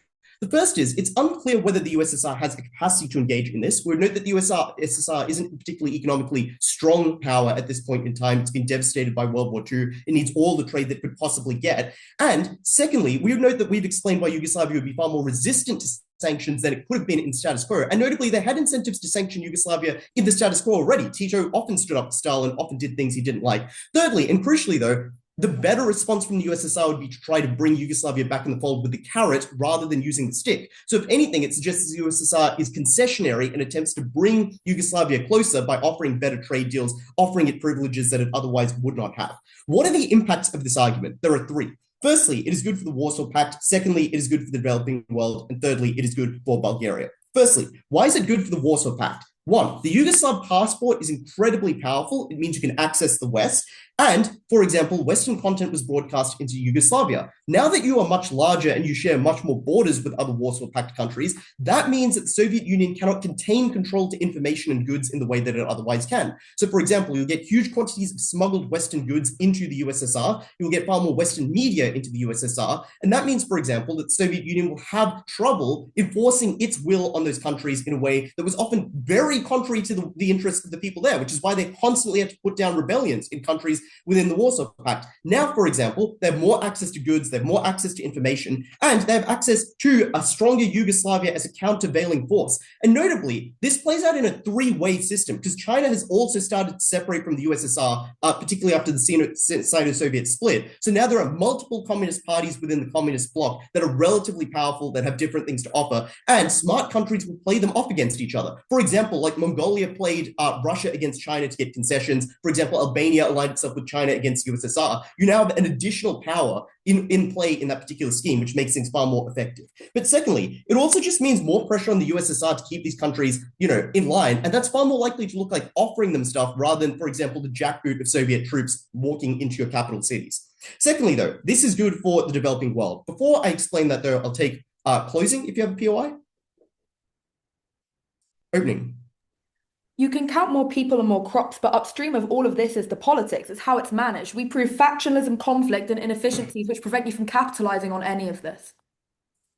The first is, it's unclear whether the USSR has the capacity to engage in this. We note that the USSR isn't a particularly economically strong power at this point in time. It's been devastated by World War II. It needs all the trade that it could possibly get. And secondly, we would note that we've explained why Yugoslavia would be far more resistant to sanctions than it could have been in status quo. And notably, they had incentives to sanction Yugoslavia in the status quo already. Tito often stood up to Stalin, often did things he didn't like. Thirdly, and crucially though, the better response from the USSR would be to try to bring Yugoslavia back in the fold with the carrot rather than using the stick. So if anything, it suggests the USSR is concessionary and attempts to bring Yugoslavia closer by offering better trade deals, offering it privileges that it otherwise would not have. What are the impacts of this argument? There are three. Firstly, it is good for the Warsaw Pact. Secondly, it is good for the developing world. And thirdly, it is good for Bulgaria. Firstly, why is it good for the Warsaw Pact? One, the Yugoslav passport is incredibly powerful. It means you can access the West. And, for example, Western content was broadcast into Yugoslavia. Now that you are much larger and you share much more borders with other Warsaw Pact countries, that means that the Soviet Union cannot contain control to information and goods in the way that it otherwise can. So, for example, you'll get huge quantities of smuggled Western goods into the USSR. You'll get far more Western media into the USSR. And that means, for example, that the Soviet Union will have trouble enforcing its will on those countries in a way that was often very contrary to the interests of the people there, which is why they constantly had to put down rebellions in countries within the Warsaw Pact. Now, for example, they have more access to goods, they have more access to information, and they have access to a stronger Yugoslavia as a countervailing force. And notably, this plays out in a three-way system because China has also started to separate from the USSR, particularly after the Sino-Soviet split. So now there are multiple communist parties within the communist bloc that are relatively powerful, that have different things to offer, and smart countries will play them off against each other. For example, like Mongolia played Russia against China to get concessions. For example, Albania aligned itself with China against USSR. You now have an additional power in play in that particular scheme, which makes things far more effective. But secondly, it also just means more pressure on the USSR to keep these countries, in line. And that's far more likely to look like offering them stuff rather than, for example, the jackboot of Soviet troops walking into your capital cities. Secondly, though, this is good for the developing world. Before I explain that, though, I'll take closing if you have a POI. Opening. You can count more people and more crops, but upstream of all of this is the politics. It's how it's managed. We prove factionalism, conflict, and inefficiencies which prevent you from capitalizing on any of this.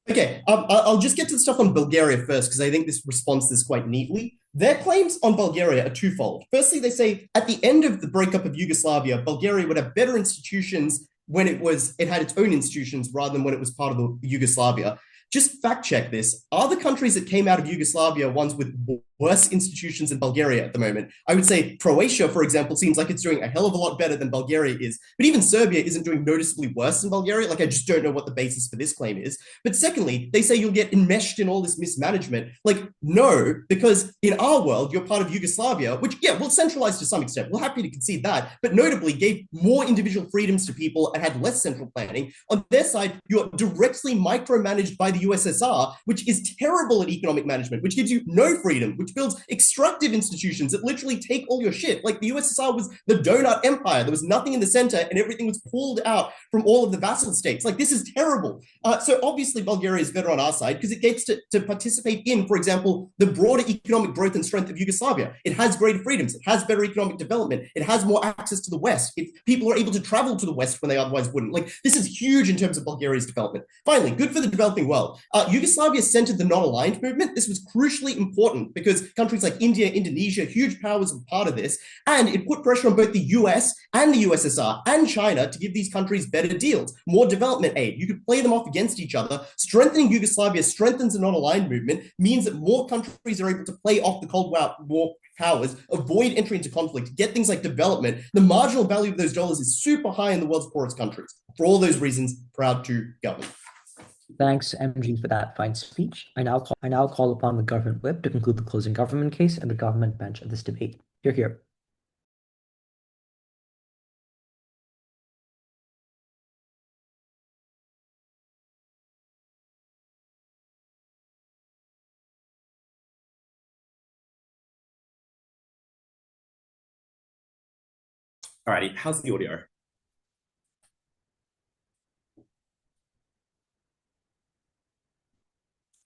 Okay, I'll just get to the stuff on Bulgaria first, because I think this responds to this quite neatly. Their claims on Bulgaria are twofold. Firstly, they say at the end of the breakup of Yugoslavia, Bulgaria would have better institutions when it had its own institutions rather than when it was part of the Yugoslavia. Just fact check this. Are the countries that came out of Yugoslavia ones with worse institutions than Bulgaria at the moment? I would say Croatia, for example, seems like it's doing a hell of a lot better than Bulgaria is. But even Serbia isn't doing noticeably worse than Bulgaria. Like, I just don't know what the basis for this claim is. But secondly, they say you'll get enmeshed in all this mismanagement. Like, no, because in our world, you're part of Yugoslavia, which, yeah, we'll centralize to some extent. We're happy to concede that, but notably gave more individual freedoms to people and had less central planning. On their side, you're directly micromanaged by the USSR, which is terrible at economic management, which gives you no freedom, which which builds extractive institutions that literally take all your shit. Like the USSR was the donut empire. There was nothing in the center and everything was pulled out from all of the vassal states. Like this is terrible. So obviously Bulgaria is better on our side because it gets to participate in, for example, the broader economic growth and strength of Yugoslavia. It has greater freedoms. It has better economic development. It has more access to the West. People are able to travel to the West when they otherwise wouldn't. Like this is huge in terms of Bulgaria's development. Finally, good for the developing world. Yugoslavia centered the non-aligned movement. This was crucially important because countries like India, Indonesia, huge powers were part of this, and it put pressure on both the US and the USSR and China to give these countries better deals, more development aid. You could play them off against each other. Strengthening Yugoslavia strengthens the non-aligned movement, means that more countries are able to play off the Cold War powers, avoid entry into conflict, get things like development. The marginal value of those dollars is super high in the world's poorest countries. For all those reasons, proud to govern. Thanks, MG, for that fine speech. I now call upon the government whip to conclude the closing government case and the government bench of this debate. Hear, hear. Alrighty, how's the audio?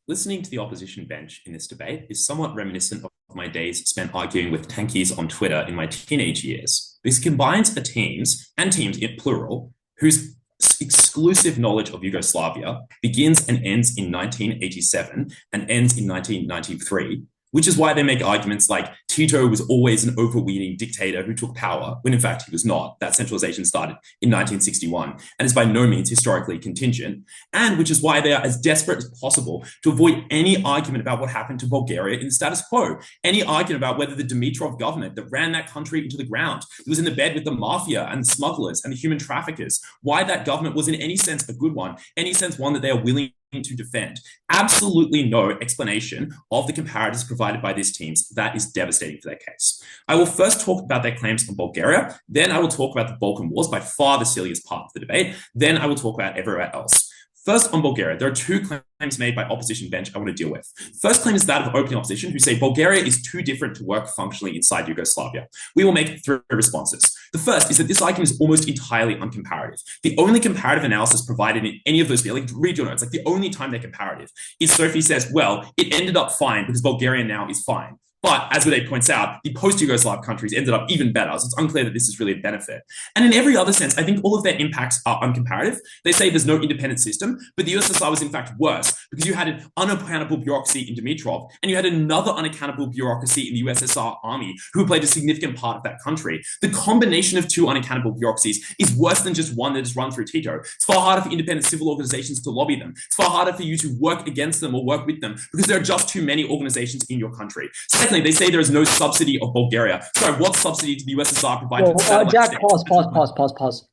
Listening to the opposition bench in this debate is somewhat reminiscent of my days spent arguing with tankies on Twitter in my teenage years. This combines teams in plural, whose exclusive knowledge of Yugoslavia begins and ends in 1987 and ends in 1993, which is why they make arguments like Tito was always an overweening dictator who took power, when in fact he was not. That centralization started in 1961 and is by no means historically contingent, and which is why they are as desperate as possible to avoid any argument about what happened to Bulgaria in the status quo, any argument about whether the Dimitrov government that ran that country into the ground, that was in the bed with the mafia and the smugglers and the human traffickers, why that government was in any sense a good one, any sense one that they are willing to defend. Absolutely no explanation of the comparatives provided by these teams. That is devastating for their case. I will first talk about their claims on Bulgaria, then I will talk about the Balkan Wars, by far the silliest part of the debate, then I will talk about everywhere else. First, on Bulgaria, there are two claims made by opposition bench I want to deal with. First claim is that of opening opposition, who say Bulgaria is too different to work functionally inside Yugoslavia. We will make three responses. The first is that this argument is almost entirely uncomparative. The only comparative analysis provided in any of those, like read your notes, like the only time they're comparative is Sophie says, well, it ended up fine because Bulgaria now is fine. But as Uday points out, the post-Yugoslav countries ended up even better. So it's unclear that this is really a benefit. And in every other sense, I think all of their impacts are uncomparative. They say there's no independent system, but the USSR was in fact worse because you had an unaccountable bureaucracy in Dimitrov and you had another unaccountable bureaucracy in the USSR army who played a significant part of that country. The combination of two unaccountable bureaucracies is worse than just one that is run through Tito. It's far harder for independent civil organizations to lobby them. It's far harder for you to work against them or work with them because there are just too many organizations in your country. Secondly, they say there is no subsidy of Bulgaria. Sorry, what subsidy did the USSR provide to the satellite Jack, states? pause.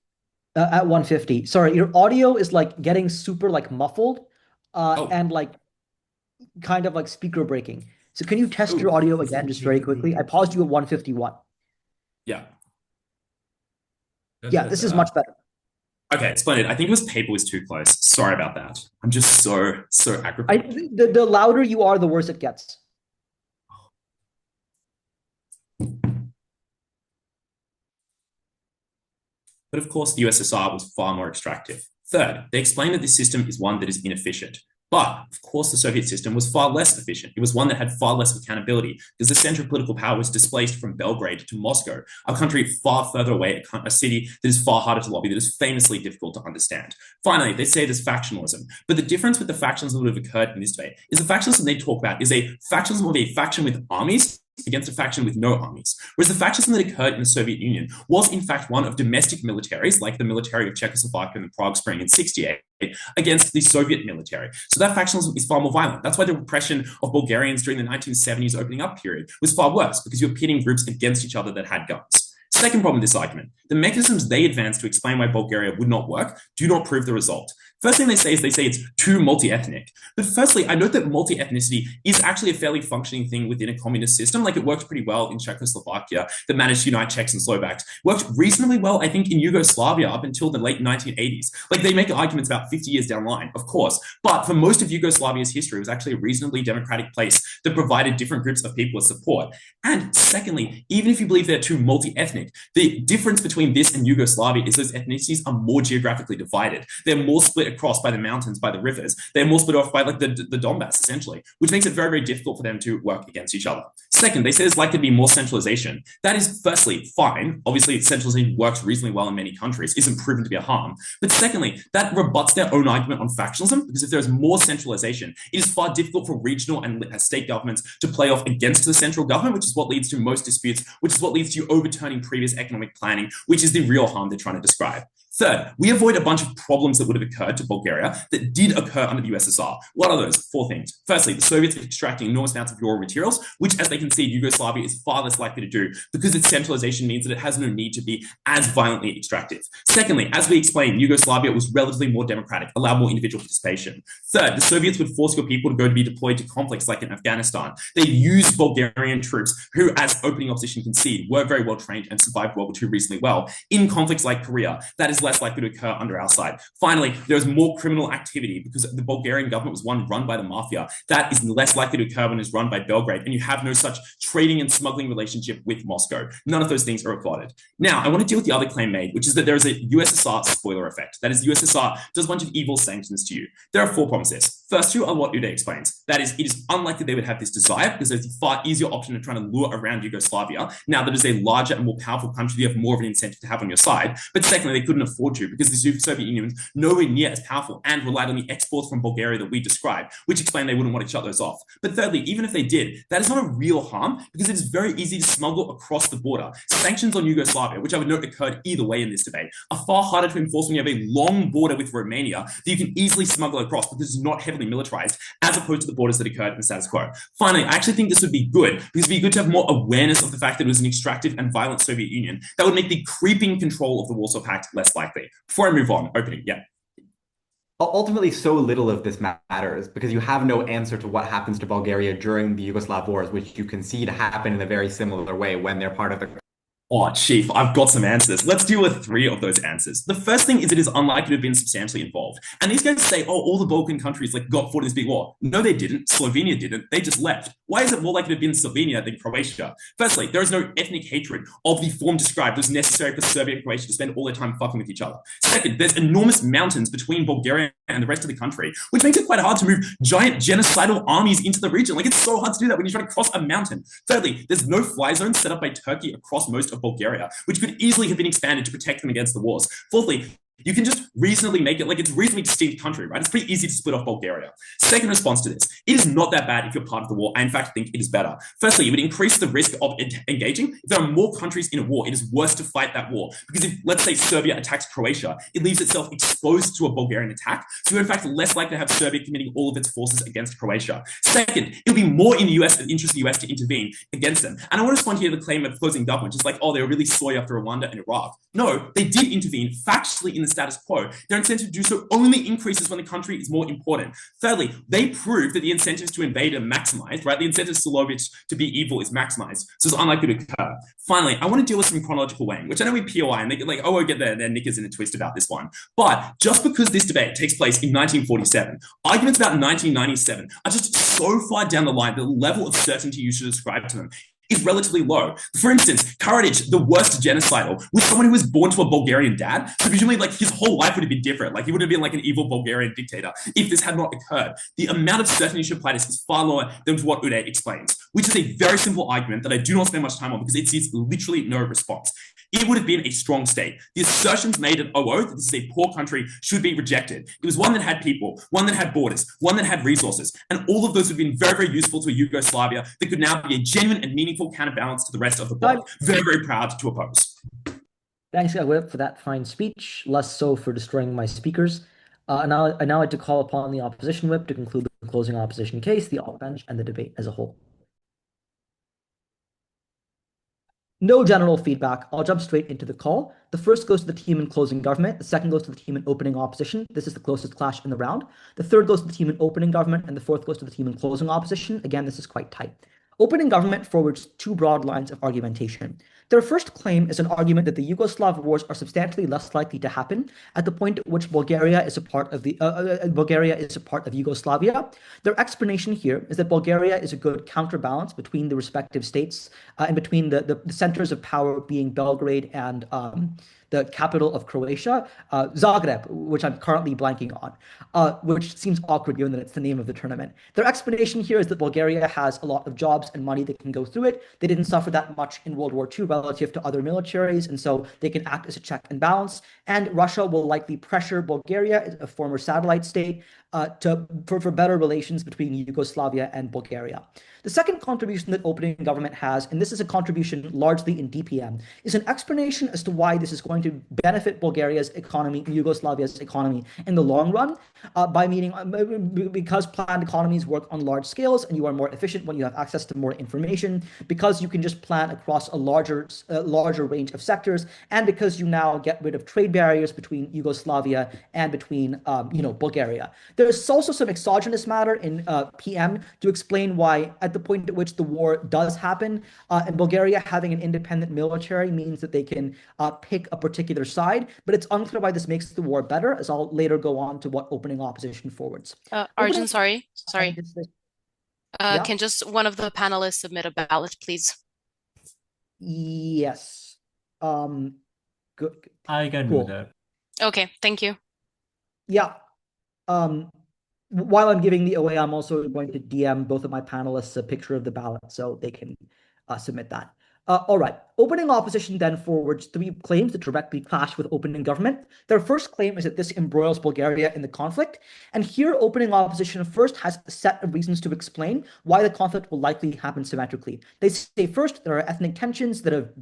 At 150. Sorry, your audio is like getting super like muffled and like kind of like speaker breaking. So can you test your audio again just very quickly? I paused you at 151. Yeah. Yeah, this is much better. Okay, splendid. I think it was paper was too close. Sorry about that. I'm just so aggravated. The louder you are, the worse it gets. But of course, the USSR was far more extractive. Third, they explain that this system is one that is inefficient. But of course, the Soviet system was far less efficient. It was one that had far less accountability because the center of political power was displaced from Belgrade to Moscow, a country far further away, a city that is far harder to lobby, that is famously difficult to understand. Finally, they say there's factionalism. But the difference with the factionalism that have occurred in this debate is the factionalism they talk about is a factionalism of a faction with armies against a faction with no armies. Whereas the factionalism that occurred in the Soviet Union was in fact one of domestic militaries, like the military of Czechoslovakia in the Prague Spring in '68, against the Soviet military. So that factionalism is far more violent. That's why the repression of Bulgarians during the 1970s opening up period was far worse, because you're pitting groups against each other that had guns. Second problem with this argument, the mechanisms they advance to explain why Bulgaria would not work do not prove the result. First thing they say is it's too multi-ethnic. But firstly, I note that multi-ethnicity is actually a fairly functioning thing within a communist system. Like it worked pretty well in Czechoslovakia that managed to unite Czechs and Slovaks. Worked reasonably well, I think, in Yugoslavia up until the late 1980s. Like they make arguments about 50 years down the line, of course. But for most of Yugoslavia's history, it was actually a reasonably democratic place that provided different groups of people with support. And secondly, even if you believe they're too multi-ethnic, the difference between this and Yugoslavia is those ethnicities are more geographically divided. They're more split across by the mountains, by the rivers. They're more split off by like the Donbass, essentially, which makes it very, very difficult for them to work against each other. Second, they say there's likely to be more centralization. That is, firstly, fine. Obviously, centralization works reasonably well in many countries, isn't proven to be a harm. But secondly, that rebuts their own argument on factionalism, because if there is more centralization, it is far difficult for regional and state governments to play off against the central government, which is what leads to most disputes, which is what leads to overturning previous economic planning, which is the real harm they're trying to describe. Third, we avoid a bunch of problems that would have occurred to Bulgaria that did occur under the USSR. What are those? Four things. Firstly, the Soviets extracting enormous amounts of raw materials, which, as they concede, Yugoslavia is far less likely to do because its centralization means that it has no need to be as violently extractive. Secondly, as we explained, Yugoslavia was relatively more democratic, allowed more individual participation. Third, the Soviets would force your people to go to be deployed to conflicts like in Afghanistan. They used Bulgarian troops who, as opening opposition concede, were very well trained and survived World War II reasonably well in conflicts like Korea. That is less likely to occur under our side. Finally, there is more criminal activity because the Bulgarian government was one run by the mafia. That is less likely to occur when it's run by Belgrade, and you have no such trading and smuggling relationship with Moscow. None of those things are applauded. Now, I want to deal with the other claim made, which is that there is a USSR spoiler effect. That is, the USSR does a bunch of evil sanctions to you. There are 4 promises. First two are what Uday explains. That is, it is unlikely they would have this desire because there's a far easier option of trying to lure around Yugoslavia. Now that is a larger and more powerful country, you have more of an incentive to have on your side. But secondly, they couldn't afford to because the Soviet Union was nowhere near as powerful and relied on the exports from Bulgaria that we described, which explained they wouldn't want to shut those off. But thirdly, even if they did, that is not a real harm because it is very easy to smuggle across the border. Sanctions on Yugoslavia, which I would note occurred either way in this debate, are far harder to enforce when you have a long border with Romania that you can easily smuggle across because it's not heavily militarized, as opposed to the borders that occurred in the status quo. Finally, I actually think this would be good because it'd be good to have more awareness of the fact that it was an extractive and violent Soviet Union that would make the creeping control of the Warsaw Pact less likely. Before I move on, opening, yeah. Ultimately, so little of this matters because you have no answer to what happens to Bulgaria during the Yugoslav wars, which you concede happen in a very similar way when they're part of the. Oh, Chief, I've got some answers. Let's deal with 3 of those answers. The first thing is it is unlikely to have been substantially involved. And these guys say, oh, all the Balkan countries got fought in this big war. No, they didn't. Slovenia didn't. They just left. Why is it more likely to have been Slovenia than Croatia? Firstly, there is no ethnic hatred of the form described as necessary for Serbia and Croatia to spend all their time fucking with each other. Second, there's enormous mountains between Bulgaria and the rest of the country, which makes it quite hard to move giant genocidal armies into the region. It's so hard to do that when you try to cross a mountain. Thirdly, there's no fly zone set up by Turkey across most of Bulgaria, which could easily have been expanded to protect them against the wars. Fourthly, you can just reasonably make it it's a reasonably distinct country, right? It's pretty easy to split off Bulgaria. Second response to this, it is not that bad if you're part of the war. I, in fact, think it is better. Firstly, it would increase the risk of engaging. If there are more countries in a war, it is worse to fight that war. Because if, let's say, Serbia attacks Croatia, it leaves itself exposed to a Bulgarian attack. So you're, in fact, less likely to have Serbia committing all of its forces against Croatia. Second, it would be more in the interest of the US to intervene against them. And I want to respond here to the claim of closing government, just oh, they were really soy after Rwanda and Iraq. No, they did intervene factually in the status quo. Their incentive to do so only increases when the country is more important. Thirdly, they proved that the incentives to invade are maximized, right? The incentive to Silovich to be evil is maximized, so it's unlikely to occur. Finally, I want to deal with some chronological weighing, which I know we POI, and they get we'll get their knickers in a twist about this one. But just because this debate takes place in 1947, arguments about 1997 are just so far down the line that the level of certainty you should ascribe to them is relatively low. For instance, Karadzic, the worst genocidal, was someone who was born to a Bulgarian dad. So presumably, his whole life would have been different. He would have been an evil Bulgarian dictator if this had not occurred. The amount of certainty you should apply this is far lower than what Uday explains, which is a very simple argument that I do not spend much time on because it sees literally no response. It would have been a strong state. The assertions made at 00 that this is a poor country should be rejected. It was one that had people, one that had borders, one that had resources, and all of those would have been very, very useful to a Yugoslavia that could now be a genuine and meaningful counterbalance to the rest of the bloc. Very, very proud to oppose. Thanks, Whip, for that fine speech. Less so for destroying my speakers. And I now like to call upon the opposition whip to conclude the closing opposition case, the op bench, and the debate as a whole. No general feedback. I'll jump straight into the call. The first goes to the team in closing government. The second goes to the team in opening opposition. This is the closest clash in the round. The third goes to the team in opening government, and the fourth goes to the team in closing opposition. Again, this is quite tight. Opening government forwards two broad lines of argumentation. Their first claim is an argument that the Yugoslav wars are substantially less likely to happen at the point at which Bulgaria is a part of Yugoslavia. Their explanation here is that Bulgaria is a good counterbalance between the respective states and between the centers of power being Belgrade and the capital of Croatia, Zagreb, which I'm currently blanking on, which seems awkward given that it's the name of the tournament. Their explanation here is that Bulgaria has a lot of jobs and money that can go through it. They didn't suffer that much in World War II relative to other militaries, and so they can act as a check and balance. And Russia will likely pressure Bulgaria, a former satellite state, for better relations between Yugoslavia and Bulgaria. The second contribution that opening government has, and this is a contribution largely in DPM, is an explanation as to why this is going to benefit Bulgaria's economy, Yugoslavia's economy in the long run, because planned economies work on large scales and you are more efficient when you have access to more information, because you can just plan across a larger range of sectors, and because you now get rid of trade barriers between Yugoslavia and between Bulgaria. There's also some exogenous matter in PM to explain why at the point at which the war does happen, and Bulgaria having an independent military means that they can pick a particular side, but it's unclear why this makes the war better, as I'll later go on to what opening opposition forwards. Arjun, sorry. Yeah? Can just one of the panelists submit a ballot, please? Yes. Good. I can Cool. do that. Okay, thank you. Yeah. While I'm giving the away, I'm also going to DM both of my panelists a picture of the ballot so they can submit that. All right. Opening opposition then forwards three claims that directly clash with opening government. Their first claim is that this embroils Bulgaria in the conflict. And here, opening opposition first has a set of reasons to explain why the conflict will likely happen symmetrically. They say first, there are ethnic tensions that have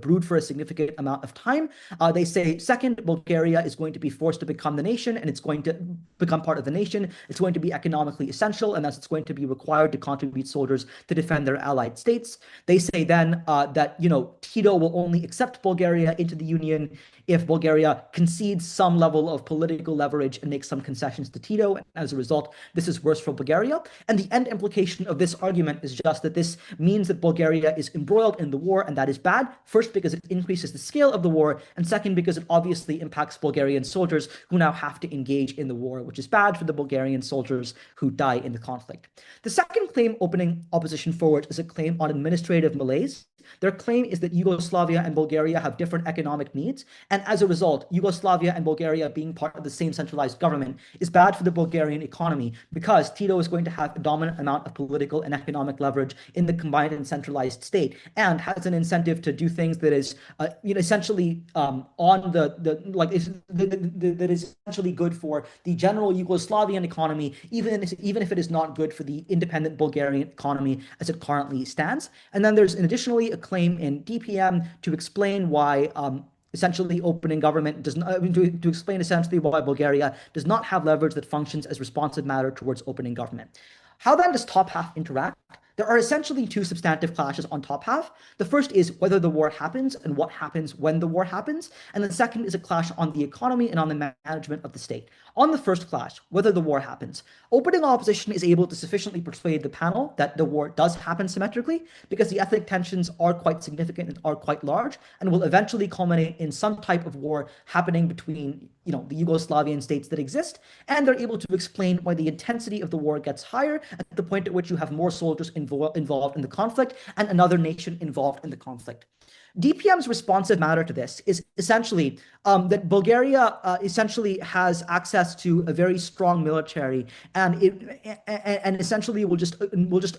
brewed for a significant amount of time. They say second, Bulgaria is going to be forced to become the nation, and it's going to become part of the nation. It's going to be economically essential, and thus it's going to be required to contribute soldiers to defend their allied states. They say then that, Tito will only accept Bulgaria into the Union if Bulgaria concedes some level of political leverage and makes some concessions to Tito. And as a result, this is worse for Bulgaria. And the end implication of this argument is just that this means that Bulgaria is embroiled in the war, and that is bad. First, because it increases the scale of the war, and second, because it obviously impacts Bulgarian soldiers who now have to engage in the war, which is bad for the Bulgarian soldiers who die in the conflict. The second claim opening opposition forward is a claim on administrative malaise. Their claim is that Yugoslavia and Bulgaria have different economic needs, and as a result, Yugoslavia and Bulgaria being part of the same centralized government is bad for the Bulgarian economy because Tito is going to have a dominant amount of political and economic leverage in the combined and centralized state, and has an incentive to do things that is, essentially that is essentially good for the general Yugoslavian economy, even if it is not good for the independent Bulgarian economy as it currently stands. And then there's additionally a claim in DPM to explain why essentially opening government does not, to explain essentially why Bulgaria does not have leverage that functions as responsive matter towards opening government. How then does top half interact? There are essentially two substantive clashes on top half. The first is whether the war happens and what happens when the war happens. And the second is a clash on the economy and on the management of the state. On the first clash, whether the war happens, opening opposition is able to sufficiently persuade the panel that the war does happen symmetrically because the ethnic tensions are quite significant and are quite large and will eventually culminate in some type of war happening between the Yugoslavian states that exist. And they're able to explain why the intensity of the war gets higher at the point at which you have more soldiers involved in the conflict and another nation involved in the conflict. DPM's responsive matter to this is essentially that Bulgaria essentially has access to a very strong military, and essentially will just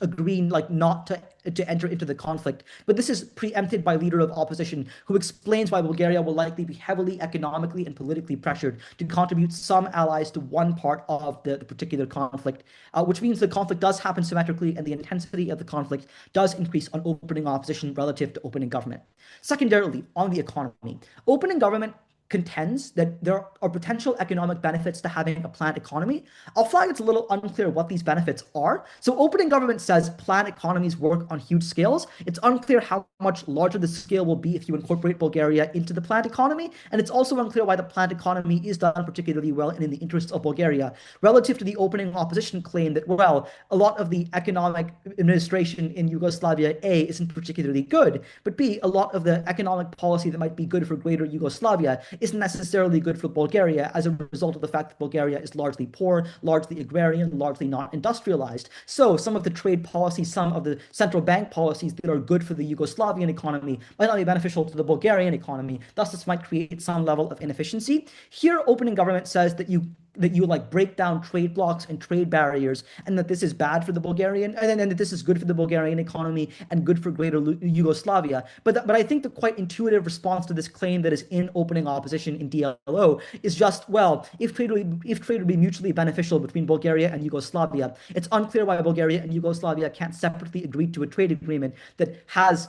agree not to enter into the conflict. But this is preempted by leader of opposition, who explains why Bulgaria will likely be heavily economically and politically pressured to contribute some allies to one part of the particular conflict, which means the conflict does happen symmetrically, and the intensity of the conflict does increase on opening opposition relative to opening government. Secondarily, on the economy, opening government contends that there are potential economic benefits to having a planned economy. I'll flag it's a little unclear what these benefits are. So opening government says planned economies work on huge scales. It's unclear how much larger the scale will be if you incorporate Bulgaria into the planned economy. And it's also unclear why the planned economy is done particularly well and in the interests of Bulgaria, relative to the opening opposition claim that, well, a lot of the economic administration in Yugoslavia, A, isn't particularly good, but B, a lot of the economic policy that might be good for greater Yugoslavia isn't necessarily good for Bulgaria as a result of the fact that Bulgaria is largely poor, largely agrarian, largely not industrialized. So some of the trade policies, some of the central bank policies that are good for the Yugoslavian economy might not be beneficial to the Bulgarian economy. Thus, this might create some level of inefficiency. Here, opening government says that you like break down trade blocks and trade barriers, and that this is bad for the Bulgarian, and that this is good for the Bulgarian economy and good for greater Yugoslavia. But I think the quite intuitive response to this claim that is in opening opposition in DLO is just, well, if trade would be mutually beneficial between Bulgaria and Yugoslavia, it's unclear why Bulgaria and Yugoslavia can't separately agree to a trade agreement that has,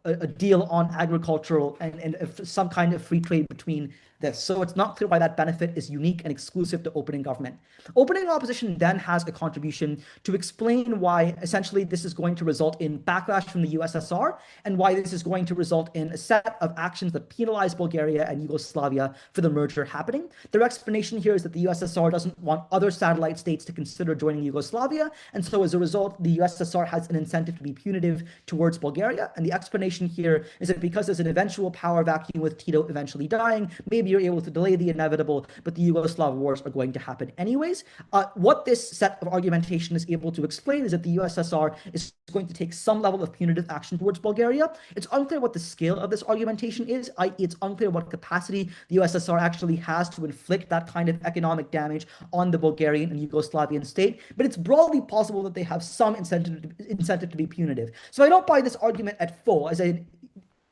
a deal on agricultural and some kind of free trade between this. So it's not clear why that benefit is unique and exclusive to opening government. Opening opposition then has a contribution to explain why essentially this is going to result in backlash from the USSR and why this is going to result in a set of actions that penalize Bulgaria and Yugoslavia for the merger happening. Their explanation here is that the USSR doesn't want other satellite states to consider joining Yugoslavia, and so as a result, the USSR has an incentive to be punitive towards Bulgaria. And the explanation here is that because there's an eventual power vacuum with Tito eventually dying, maybe you're able to delay the inevitable, but the Yugoslav wars are going to happen anyways. What this set of argumentation is able to explain is that the USSR is going to take some level of punitive action towards Bulgaria. It's unclear what the scale of this argumentation is, i.e. it's unclear what capacity the USSR actually has to inflict that kind of economic damage on the Bulgarian and Yugoslavian state, but it's broadly possible that they have some incentive to be punitive. So I don't buy this argument at full, as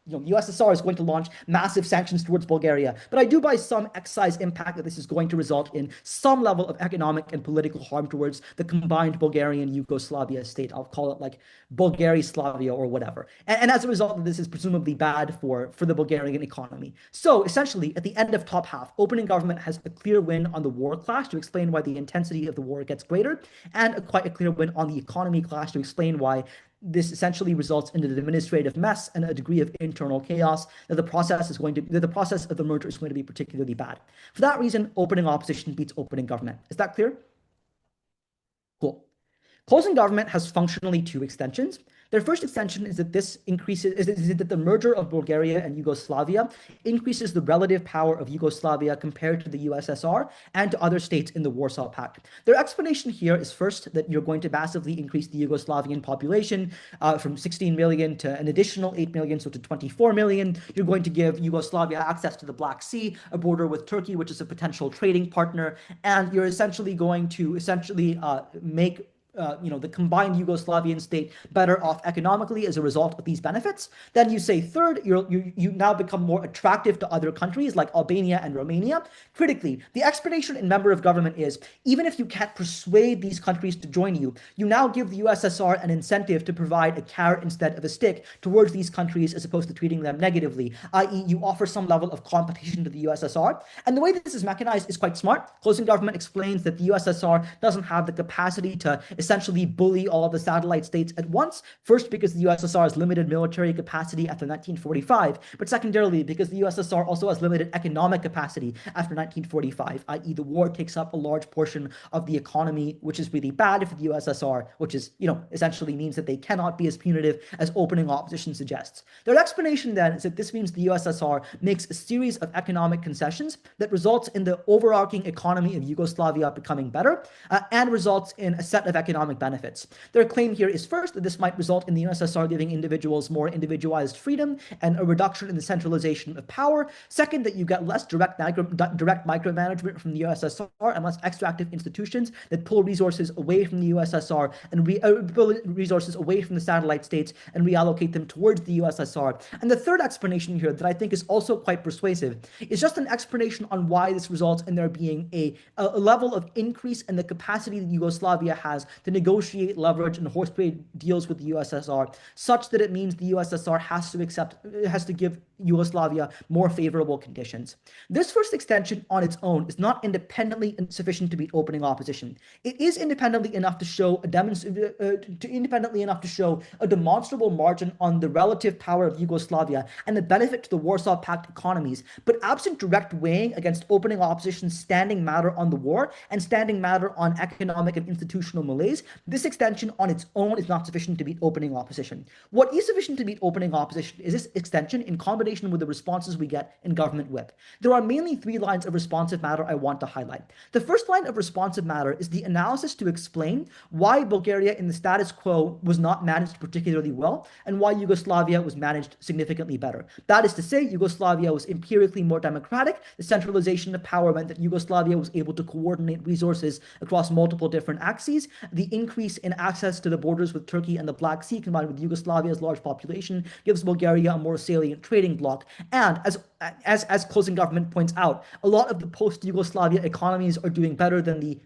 the USSR is going to launch massive sanctions towards Bulgaria, but I do buy some excise impact that this is going to result in some level of economic and political harm towards the combined Bulgarian Yugoslavia state. I'll call it like Bulgarislavia or whatever. And as a result, this is presumably bad for the Bulgarian economy. So essentially, at the end of top half, opening government has a clear win on the war clash to explain why the intensity of the war gets greater, and quite a clear win on the economy clash to explain why this essentially results in an administrative mess and a degree of internal chaos that the process of the merger is going to be particularly bad. For that reason, opening opposition beats opening government. Is that clear? Cool. Closing government has functionally two extensions. Their first extension is that the merger of Bulgaria and Yugoslavia increases the relative power of Yugoslavia compared to the USSR and to other states in the Warsaw Pact. Their explanation here is first that you're going to massively increase the Yugoslavian population from 16 million to an additional 8 million, so to 24 million. You're going to give Yugoslavia access to the Black Sea, a border with Turkey, which is a potential trading partner, and you're essentially going to make the combined Yugoslavian state better off economically as a result of these benefits. Then you say third, you now become more attractive to other countries like Albania and Romania. Critically, the explanation in member of government is, even if you can't persuade these countries to join you, you now give the USSR an incentive to provide a carrot instead of a stick towards these countries as opposed to treating them negatively, i.e. you offer some level of competition to the USSR. And the way that this is mechanized is quite smart. Closing government explains that the USSR doesn't have the capacity to essentially bully all of the satellite states at once. First, because the USSR has limited military capacity after 1945, but secondarily, because the USSR also has limited economic capacity after 1945, i.e. the war takes up a large portion of the economy, which is really bad for the USSR, which is, essentially means that they cannot be as punitive as opening opposition suggests. Their explanation then is that this means the USSR makes a series of economic concessions that results in the overarching economy of Yugoslavia becoming better and results in a set of economic benefits. Their claim here is first that this might result in the USSR giving individuals more individualized freedom and a reduction in the centralization of power. Second, that you get less direct micromanagement from the USSR and less extractive institutions that pull resources away from the USSR and pull resources away from the satellite states and reallocate them towards the USSR. And the third explanation here that I think is also quite persuasive is just an explanation on why this results in there being a level of increase in the capacity that Yugoslavia has to negotiate leverage and horse trade deals with the USSR, such that it means the USSR has to give Yugoslavia more favorable conditions. This first extension on its own is not independently insufficient to beat opening opposition. It is independently enough to show a demonstrable margin on the relative power of Yugoslavia and the benefit to the Warsaw Pact economies, but absent direct weighing against opening opposition's standing matter on the war and standing matter on economic and institutional malaise, this extension on its own is not sufficient to beat opening opposition. What is sufficient to beat opening opposition is this extension in combination with the responses we get in government whip. There are mainly 3 lines of responsive matter I want to highlight. The first line of responsive matter is the analysis to explain why Bulgaria in the status quo was not managed particularly well and why Yugoslavia was managed significantly better. That is to say, Yugoslavia was empirically more democratic. The centralization of power meant that Yugoslavia was able to coordinate resources across multiple different axes. The increase in access to the borders with Turkey and the Black Sea, combined with Yugoslavia's large population, gives Bulgaria a more salient trading bloc. And as closing government points out, a lot of the post-Yugoslavia economies are doing better than the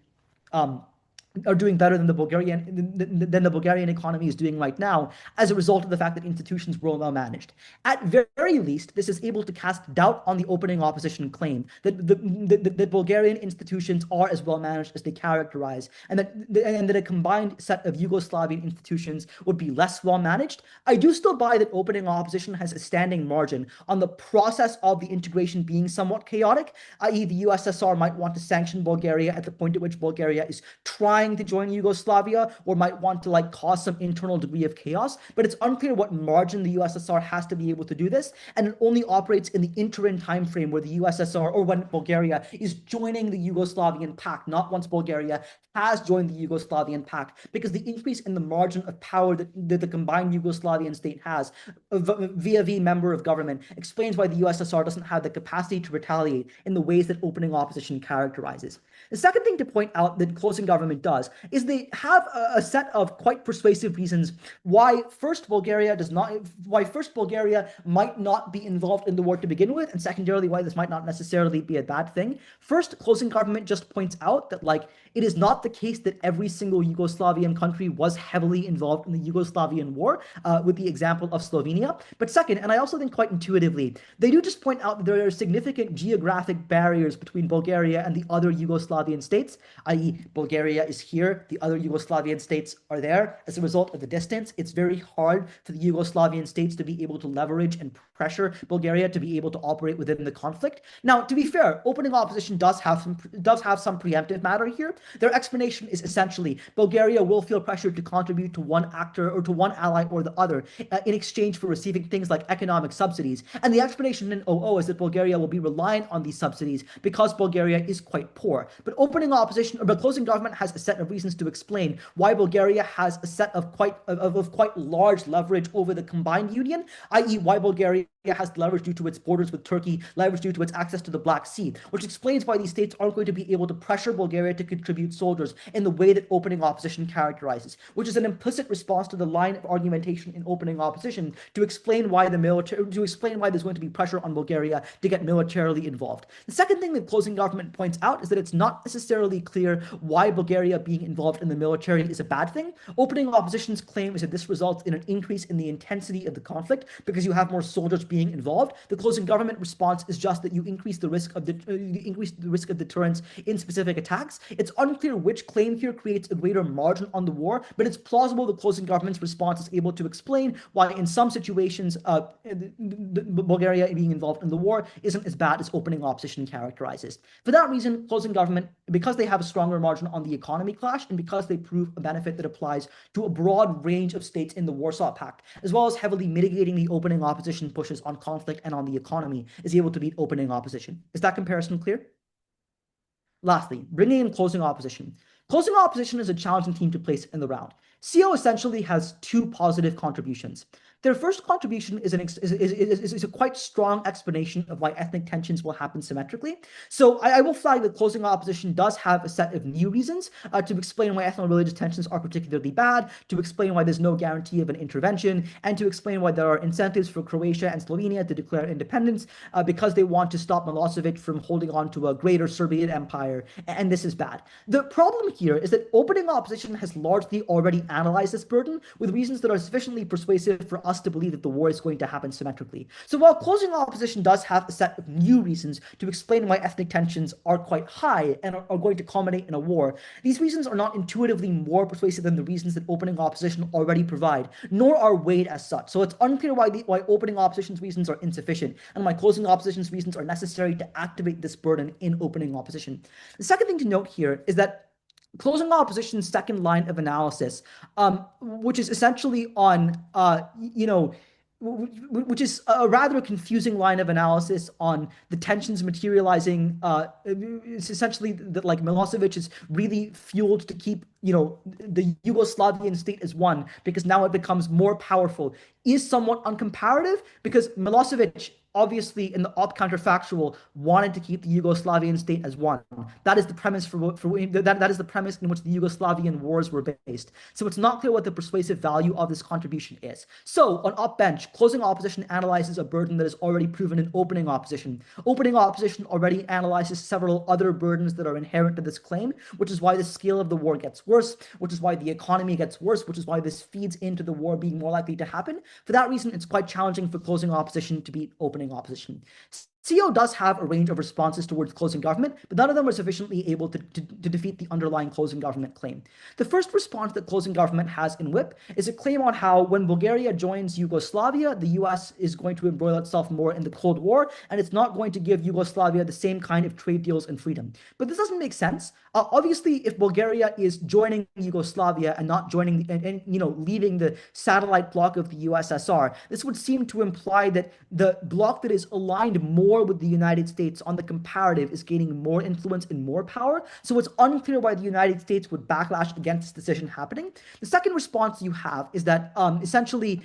Bulgarian economy is doing right now as a result of the fact that institutions were well managed. At very least, this is able to cast doubt on the opening opposition claim that Bulgarian institutions are as well managed as they characterize, and that a combined set of Yugoslavian institutions would be less well managed. I do still buy that opening opposition has a standing margin on the process of the integration being somewhat chaotic, i.e. the USSR might want to sanction Bulgaria at the point at which Bulgaria is trying to join Yugoslavia, or might want to cause some internal degree of chaos, but it's unclear what margin the USSR has to be able to do this, and it only operates in the interim time frame where the USSR, or when Bulgaria is joining the Yugoslavian Pact, not once Bulgaria has joined the Yugoslavian Pact, because the increase in the margin of power that the combined Yugoslavian state has via member of government explains why the USSR doesn't have the capacity to retaliate in the ways that opening opposition characterizes. The second thing to point out that closing government does is they have a set of quite persuasive reasons why first Bulgaria might not be involved in the war to begin with, and secondarily why this might not necessarily be a bad thing. First, closing government just points out that it is not the case that every single Yugoslavian country was heavily involved in the Yugoslavian war, with the example of Slovenia. But second, and I also think quite intuitively, they do just point out that there are significant geographic barriers between Bulgaria and the other Yugoslavian states, i.e. Bulgaria is here, the other Yugoslavian states are there. As a result of the distance, it's very hard for the Yugoslavian states to be able to leverage and pressure Bulgaria to be able to operate within the conflict. Now, to be fair, opening opposition does have some preemptive matter here. Their explanation is essentially Bulgaria will feel pressured to contribute to one actor or to one ally or the other in exchange for receiving things like economic subsidies. And the explanation in OO is that Bulgaria will be reliant on these subsidies because Bulgaria is quite poor. But closing government has a set of reasons to explain why Bulgaria has a set of quite large leverage over the combined union, i.e. why Bulgaria has leverage due to its borders with Turkey, leverage due to its access to the Black Sea, which explains why these states aren't going to be able to pressure Bulgaria to contribute soldiers in the way that opening opposition characterizes, which is an implicit response to the line of argumentation in opening opposition to explain why there's going to be pressure on Bulgaria to get militarily involved. The second thing that closing government points out is that it's not necessarily clear why Bulgaria being involved in the military is a bad thing. Opening opposition's claim is that this results in an increase in the intensity of the conflict because you have more soldiers being involved. The closing government response is just that you increase the risk of deterrence in specific attacks. It's unclear which claim here creates a greater margin on the war, but it's plausible the closing government's response is able to explain why in some situations Bulgaria being involved in the war isn't as bad as opening opposition characterizes. For that reason, closing government, because they have a stronger margin on the economy clash and because they prove a benefit that applies to a broad range of states in the Warsaw Pact, as well as heavily mitigating the opening opposition pushes on conflict and on the economy, is able to beat opening opposition. Is that comparison clear? Lastly, bringing in closing opposition. Closing opposition is a challenging team to place in the round. CO essentially has two positive contributions. Their first contribution is a quite strong explanation of why ethnic tensions will happen symmetrically. So I will flag that closing opposition does have a set of new reasons to explain why ethno-religious tensions are particularly bad, to explain why there's no guarantee of an intervention, and to explain why there are incentives for Croatia and Slovenia to declare independence because they want to stop Milosevic from holding on to a greater Serbian empire, and this is bad. The problem here is that opening opposition has largely already analyzed this burden with reasons that are sufficiently persuasive for us to believe that the war is going to happen symmetrically. So while closing opposition does have a set of new reasons to explain why ethnic tensions are quite high and are going to culminate in a war, these reasons are not intuitively more persuasive than the reasons that opening opposition already provide, nor are weighed as such. So it's unclear why opening opposition's reasons are insufficient and why closing opposition's reasons are necessary to activate this burden in opening opposition. The second thing to note here is that closing opposition's second line of analysis, which is essentially on, which is a rather confusing line of analysis on the tensions materializing. It's essentially that like Milosevic is really fueled to keep, the Yugoslavian state as one because now it becomes more powerful, is somewhat uncomparative because Milosevic obviously in the op counterfactual wanted to keep the Yugoslavian state as one. That is the premise that is the premise in which the Yugoslavian wars were based. So it's not clear what the persuasive value of this contribution is. So on op bench, closing opposition analyzes a burden that is already proven in opening opposition. Opening opposition already analyzes several other burdens that are inherent to this claim, which is why the scale of the war gets worse, which is why the economy gets worse, which is why this feeds into the war being more likely to happen. For that reason, it's quite challenging for closing opposition to beat opening opposition. CO does have a range of responses towards closing government, but none of them are sufficiently able to defeat the underlying closing government claim. The first response that closing government has in WIP is a claim on how when Bulgaria joins Yugoslavia, the US is going to embroil itself more in the Cold War, and it's not going to give Yugoslavia the same kind of trade deals and freedom. But this doesn't make sense. Obviously, if Bulgaria is joining Yugoslavia and not joining and leaving the satellite bloc of the USSR, this would seem to imply that the bloc that is aligned more with the United States on the comparative is gaining more influence and more power. So it's unclear why the United States would backlash against this decision happening. The second response you have is that essentially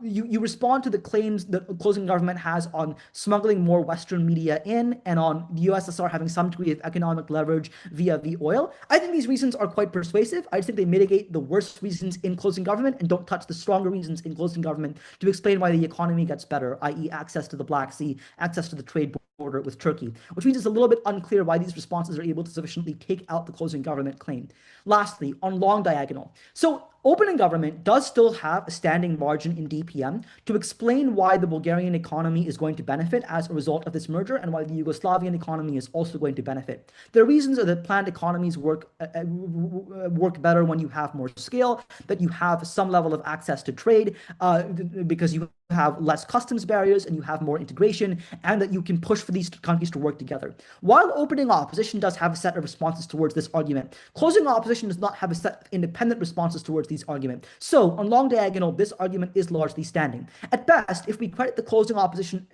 you respond to the claims that closing government has on smuggling more Western media in and on the USSR having some degree of economic leverage via the oil. I think these reasons are quite persuasive. I just think they mitigate the worst reasons in closing government and don't touch the stronger reasons in closing government to explain why the economy gets better, i.e. access to the Black Sea, access to the trade border with Turkey, which means it's a little bit unclear why these responses are able to sufficiently take out the closing government claim. Lastly, on long diagonal. So opening government does still have a standing margin in DPM to explain why the Bulgarian economy is going to benefit as a result of this merger and why the Yugoslavian economy is also going to benefit. The reasons are that planned economies work better when you have more scale, that you have some level of access to trade because you have less customs barriers and you have more integration, and that you can push for these countries to work together. While opening opposition does have a set of responses towards this argument, closing opposition does not have a set of independent responses towards these arguments. So on long diagonal, this argument is largely standing. At best, if we credit the closing opposition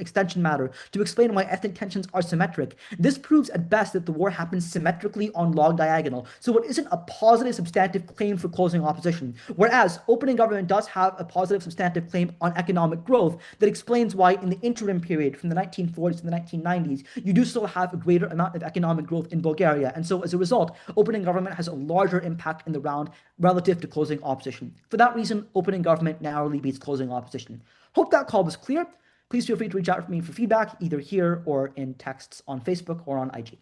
extension matter to explain why ethnic tensions are symmetric, this proves at best that the war happens symmetrically on long diagonal. So it isn't a positive substantive claim for closing opposition, whereas opening government does have a positive substantive claim on economic growth that explains why in the interim period from the 1940s to the 1990s, you do still have a greater amount of economic growth in Bulgaria. And so as a result, opening government has a larger impact in the round relative to closing opposition. For that reason, opening government narrowly beats closing opposition. Hope that call was clear. Please feel free to reach out to me for feedback either here or in texts on Facebook or on IG.